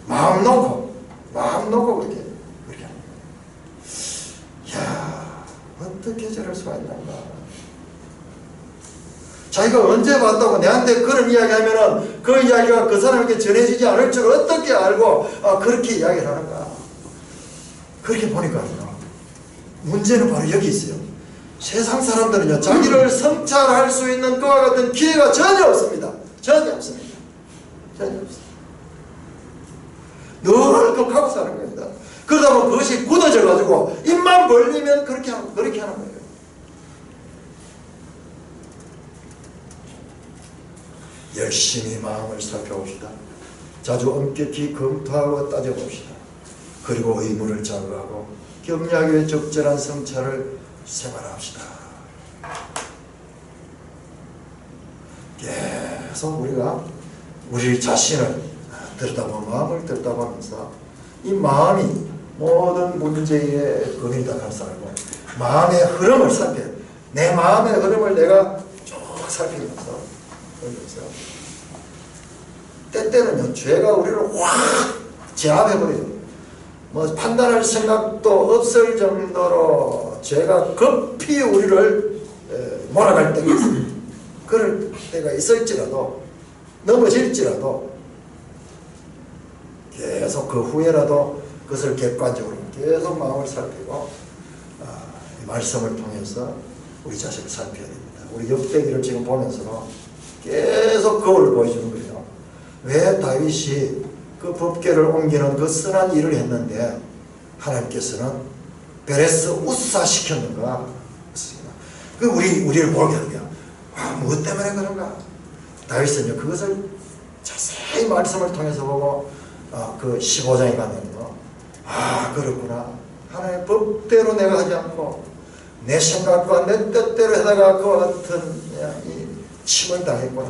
마음 놓고 그렇게 하는 거야. 이야, 어떻게 저럴 수가 있는가. 자기가 언제 봤다고 내한테 그런 이야기 하면은 그 이야기가 그 사람에게 전해지지 않을 줄 어떻게 알고 그렇게 이야기를 하는가. 그렇게 보니까요, 문제는 바로 여기 있어요. 세상 사람들은요, 자기를 성찰할 수 있는 그와 같은 기회가 전혀 없습니다. 전혀 없습니다. 늘 극하고 사는 겁니다. 그러다 보면 그것이 굳어져가지고 입만 벌리면 그렇게 하는 거예요. 열심히 마음을 살펴봅시다. 자주 엄격히 검토하고 따져봅시다. 그리고 의무를 자각하고 경략에 위해 적절한 성찰을 생활합시다. 계속 우리가 우리 자신을 마음을 들여다보면서 이 마음이 모든 문제의 근원이다 할 줄 알고 마음의 흐름을 살펴요. 내 마음의 흐름을 내가 쭉 살피면서 때때는요, 죄가 우리를 확 제압해버려요. 뭐 판단할 생각도 없을 정도로 죄가 급히 우리를 몰아갈 때가 있습니다. 그럴 때가 있을지라도 넘어질지라도 계속 그 후에라도 그것을 객관적으로 계속 마음을 살피고 이 말씀을 통해서 우리 자신을 살펴야 됩니다. 우리 역대기를 지금 보면서 계속 거울을 보여주는 거예요. 왜 다윗이 그 법궤를 옮기는 그 선한 일을 했는데 하나님께서는 베레스 우사시켰는가? 그 우리를 보게 하는 거야. 무엇 때문에 그런가? 다윗은요 그것을 자세히 말씀을 통해서 보고 그 15장에 가면요 그렇구나. 하나님의 법대로 내가 하지 않고 내 생각과 내 뜻대로 하다가 그와 같은 이 침을 당했구나.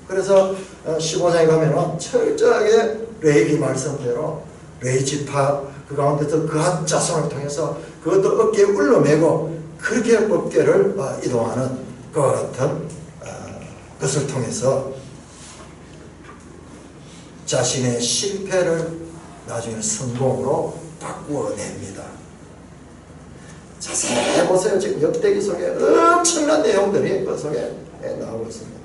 그래서 15장에 가면은 철저하게 레위기 말씀대로 레위 지파 그 가운데서 그 한 자손을 통해서 그것도 어깨에 울러매고 그렇게 법궤를 이동하는 그와 같은 것을 통해서 자신의 실패를 나중에 성공으로 바꾸어냅니다. 자세히 보세요. 지금 역대기 속에 엄청난 내용들이 그 속에 나오고 있습니다.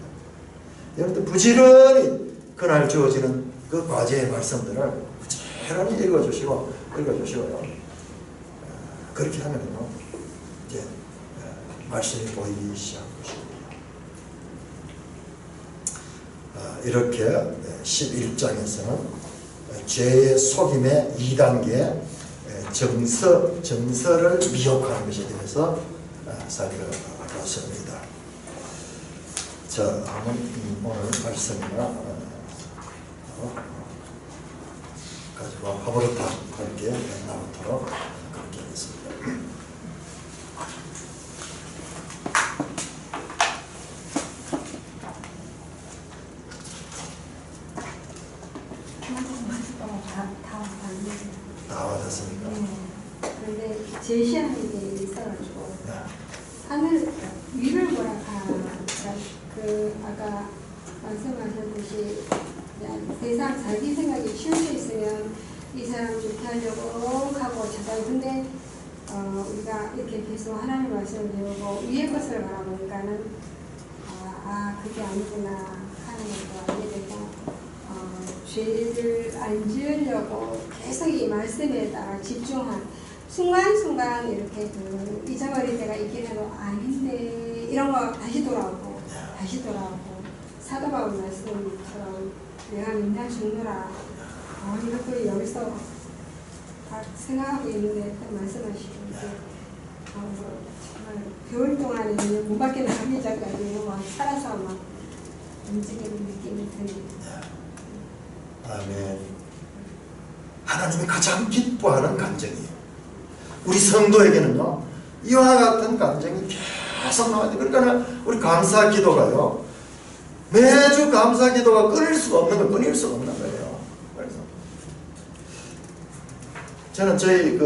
여러분들 부지런히 그날 주어지는 그 과제의 말씀들을 부지런히 읽어주시고요. 그렇게 하면요 이제 말씀이 보이기 시작한 것입니다. 이렇게 11장에서는 죄의 속임의 2단계 정서를 미혹하는 것에 대해서 살펴봤습니다. 자, 오늘 말씀이나 가지고 화보로타 함께 나누도록 그렇게 하겠습니다. 다 받았습니까? 네. 그런데 제시하는 게 있어가지고 하늘 위를 보라 그 아까 말씀하셨듯이 그냥 세상 자기 생각이 치우쳐 있으면 이 사람 좋게 하려고 하고 찾아요. 근데 우리가 이렇게 계속 하나님 말씀을 배우고 위의 것을 바라보니까는 그게 아니구나 하는 것도 알게 되고 죄를 안 지으려고 계속 이 말씀에 따라 집중한 순간순간 이렇게 잊어버릴 때가 있긴 해도 아닌데 이런 거 다시 돌아오고 사도 바울 말씀처럼 내가 민다 죽노라 이것도 여기서 다 생각하고 있는데 또 말씀하시고 이제 정말 겨울 동안에는 문 밖에 나가기 전까지 막 살아서 막 움직이는 느낌이 듭니다. 아멘. 하나님이 가장 기뻐하는 감정이에요. 우리 성도에게는요 이와 같은 감정이 계속 나와야 돼요. 그러니까 우리 감사 기도가요 매주 감사 기도가 끊을 수가 없는 거예요. 그래서 저는 저희 이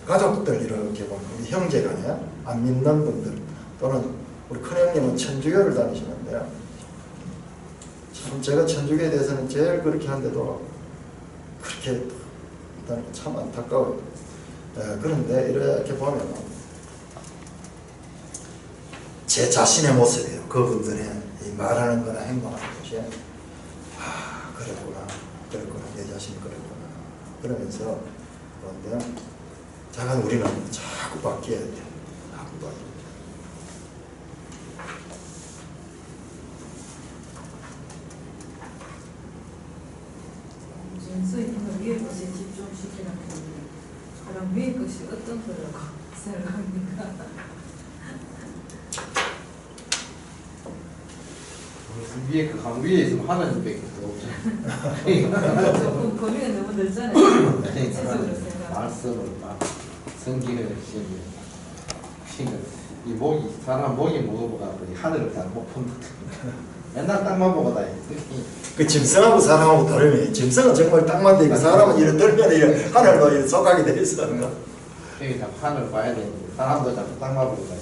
가족들 이렇게 보면 우리 형제간에 안 믿는 분들 또는 우리 큰형님은 천주교를 다니시는데요. 참 제가 천주교에 대해서는 제일 그렇게 한데도 그렇게 참 안타까워요. 그런데 이렇게 보면 제 자신의 모습이에요. 그분들의 말하는 거나 행동하는 것이 그랬구나 내 자신이 그랬구나 그러면서 그런데 작은 우리는 자꾸 바뀌어야 돼요. 자꾸 바뀌어야 돼요.純粋に 위의 것에 집중시키는 편이에요. 그럼 위의 것이 어떤 거라고 생각합니까? 위에 그 강 위에 있으면 하나님밖에 없잖아요. 조금 범위가 너무 넓잖아요. 말씀을 막 성경을 이 목이 사람 목이 무거워가지고 하늘을 잘 못 본다. 맨날 땅만 보고 다니. 그 짐승하고 사람하고 다르네. 짐승은 정말 땅만 되고 사람은 이런 들면 이런 하늘로 이런 속하게 돼 있어. 여기 자꾸 하늘 봐야 되는데 사람도 자꾸 땅만 보고 다니.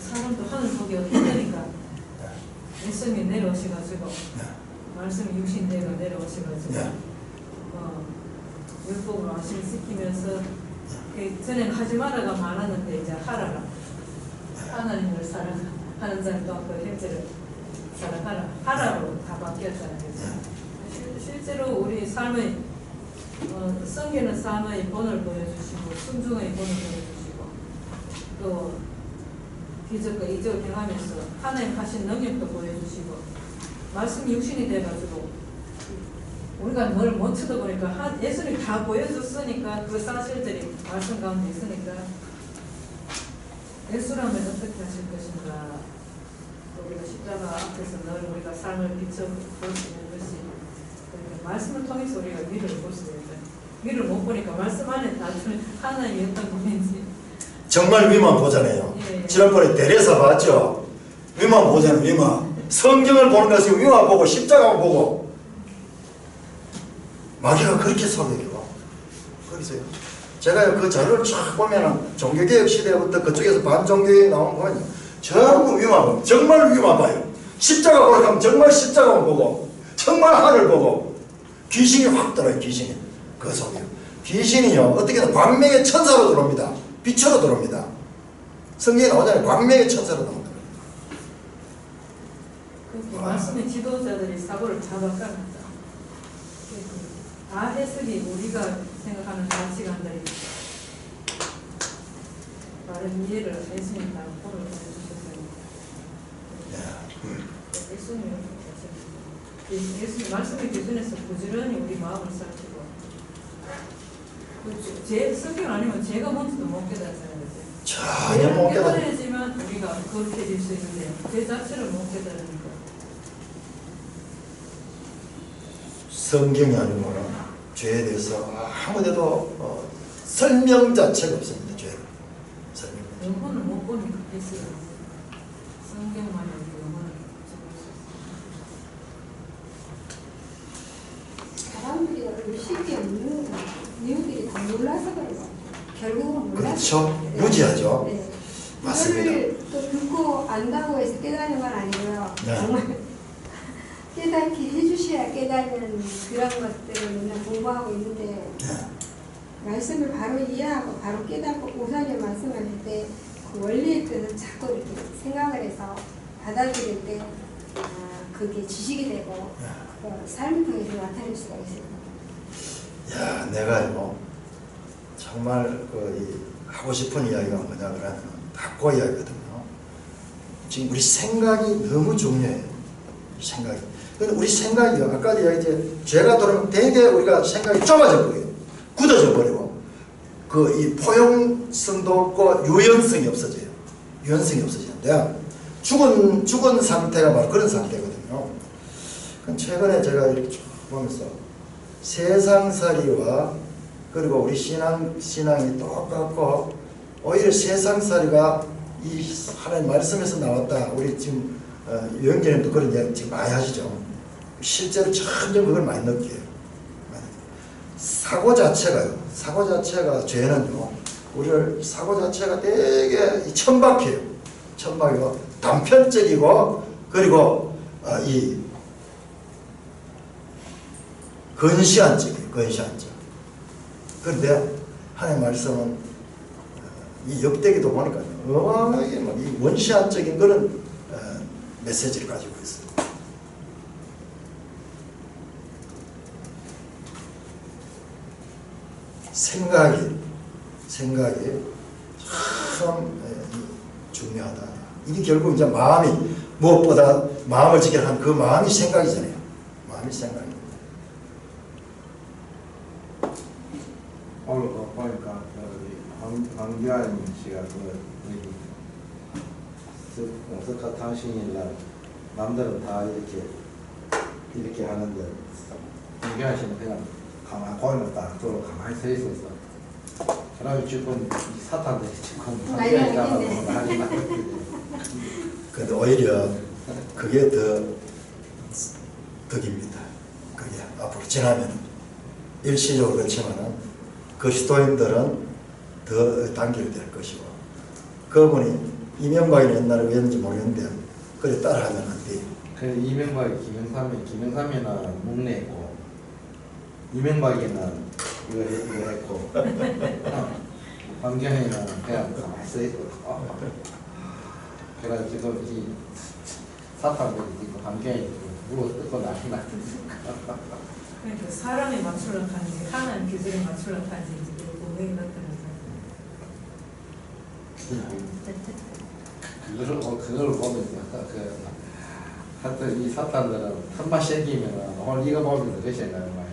사람도 하늘 보기 힘드니까 말씀이 내려오셔가지고 말씀이 육신대가 내려오셔가지고 네. 율법으로 안심시키면서 전에는 하지 말아가 많았는데 이제 하라라. 하나님을 사랑하는 자는 또한 그 형제를 사랑하라. 하라로 다 바뀌었잖아요. 실제로 우리 삶의 성경은 삶의 본을 보여주시고 순종의 본을 보여주시고 또 기적과 이적을 경하면서 하나님 하신 능력도 보여주시고 말씀이 육신이 돼가지고 우리가 뭘 못 쳐다보니까 예수님이 다 보여줬으니까 그 사실들이 말씀 가운데 있으니까 예수라면 어떻게 하실 것인가. 우리가 십자가 앞에서 늘 우리가 삶을 비춰볼 수 있는 것이 그러니까 말씀을 통해서 우리가 미를 볼 수 있는 미를 못 보니까 말씀 안에 나중에 하나님이 어떤 분인지 정말 위만 보잖아요. 예. 지난번에 데레사 봤죠? 위만 보잖아요. 위만. 성경을 보는 것이 위만 보고 십자가 보고 마귀가 그렇게 속여요. 거기서요. 제가 그 자료를 쫙 보면은 종교개혁 시대부터 그쪽에서 반종교에 나온 거 보면 전부 위만 봐요. 정말 위만 봐요. 십자가 보러 가면 정말 십자가만 보고 정말 하늘 보고 귀신이 확 들어요. 귀신이. 그 속이요. 귀신이요. 어떻게든 광명의 천사로 들어옵니다. 빛으로 들어옵니다. 성경에 나오잖아요. 광명의 천사로 나온다. 그렇게 말씀의 지도자들이 사고를 다 바꿔놨다. 다 해석이 우리가 생각하는 가치관들이 바른 이해를 예수님 다 보러 보내주셨어요. 예수님이 예수님 말씀의 기준에서 부지런히 우리 마음을 살피고 제 성경 아니면 제가 먼저도 못 깨닫잖아요. 전혀 못 깨달아요. 깨달아야지만 우리가 거룩해질 수 있는데 제 자체를 못 깨달으니까. 성경이 아니면 죄에 대해서 아무데도 설명 자체가 없습니다. 죄를. 설명. 영혼을 못 보니까 됐어요. 성경만이 영혼을 사람들이 의식이 없는 이유들이 다 몰라서 그래요. 결국은 몰라서. 그렇죠. 네. 무지하죠. 네. 맞습니다. 이거를 또 듣고 안다고 해서 깨닫는 건 아니고요. 네. 정말 깨닫게 해주셔야 깨닫는 그런 것들을 맨날 공부하고 있는데 네. 말씀을 바로 이해하고 바로 깨닫고 우선의 말씀을 할 때 그 원리의 뜻을 자꾸 이렇게 생각을 해서 받아들일 때 그게 지식이 되고 그 삶을 통해서 나타낼 수가 있어요. 야, 내가요 정말 하고 싶은 이야기가 뭐냐 그러면 닫고 이야기거든요. 지금 우리 생각이 너무 중요해요. 생각이. 근데 우리 생각이요. 아까도 이야기했지. 죄가 들어오면 되게 우리가 생각이 좁아져 버려요. 굳어져 버리고 이 포용성도 없고 유연성이 없어져요. 유연성이 없어지는데 죽은 상태가 바로 그런 상태거든요. 최근에 제가 이렇게 쭉 보면서 세상살이와 그리고 우리 신앙이 똑같고 오히려 세상살이가 이 하나님 말씀에서 나왔다. 우리 지금 유영재님도 그런 이야기 지금 많이 하시죠. 실제로 점점 그걸 많이 느껴요. 사고 자체가 죄는요. 우리를 사고 자체가 되게 천박해요. 천박이고 단편적이고 그리고 이 근시안적이에요. 근시안적. 그런데 하나님 말씀은 이 역대기도 보니까 어마어마하게 이 원시안적인 그런 메시지를 가지고 있어요. 생각이 참 중요하다. 이게 결국 이제 마음이 무엇보다 마음을 지게 하는 그 마음이 생각이잖아요. 마음이 생각입니다. 오늘 보니까 황교안 씨가 석가탄신일날 남들은 다 이렇게 하는데 황교안 씨는 그냥 가만히 고개를 딱 들어 가만히 서 있어서 사람이 죽은 사탄들이 죽은 황교안이라고 근데 오히려 그게 더 덕입니다. 그게 앞으로 지나면 일시적으로 그렇지만은 그리스도인들은 더 단결될 것이고 그분이 이명박이 옛날에 왜였는지 모르겠는데 그래 따라하면 안 돼요. 그 이명박이 김영삼이는 묵내했고 이명박이는 이거 했고 황교안이는 그냥 가만히 서 있고 그래서 지금 이 사탄들이 지금 황교안이 물어 뜯고 난리 났으니까 그러니까 사람에 맞추려고 하는지 하나님 기술에 맞추려고 하는지 이제 분명히 나타나서 그걸 보면서 하여튼 이 사탄들은 틈만 생기면 오늘 이거 보면서 그것이 나는 거야.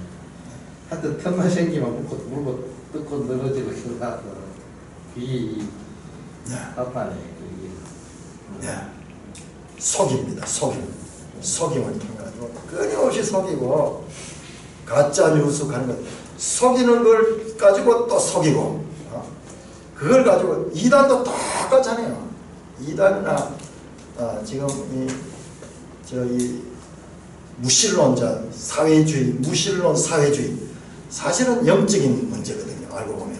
하여튼 틈만 생기면 물고 뜯고 늘어지고 그러서 그게 이 사탄의 그게 네. 속입니다. 속임을 통해가지고 끊임없이 속이고 가짜 뉴스 가는 것 속이는 걸 가지고 또 속이고 그걸 가지고 이단도 똑같잖아요. 이단이나 지금 저희 무신론자 사회주의 무신론 사회주의 사실은 영적인 문제거든요. 알고 보면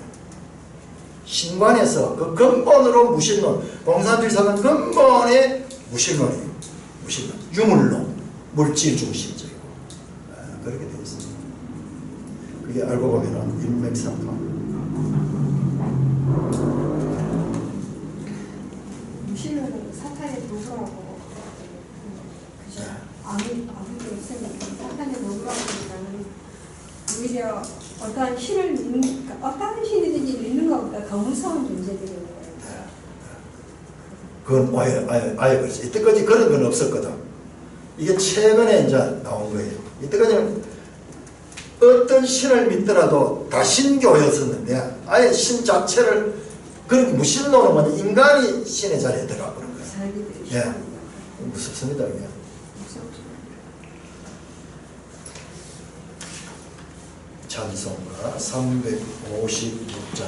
신관에서 그 근본으로 무신론 공산주의사는 근본의 무신론이에요. 무신론 유물론 물질 중심적이고 그렇게 되어 있습니다. 그게 알고 보면 일맥상통. 무신론은 사탄의 도구라고 그죠? 아무도 없으면 사탄의 도구라고 하니까는 오히려 어떠한 신을 믿는 어떠한 신이든지 믿는 것보다 더 무서운 존재들인 거예요. 그건 아예 그렇지. 이때까지 그런 건 없었거든. 이게 최근에 이제 나온 거예요. 이때까지는 어떤 신을 믿더라도 다신교였었는데 아예 신 자체를 그런 무신론은 인간이 신의 자리에 들어가 버린 거예요. 자기들이 예, 무섭습니다 이게. 찬송가 356장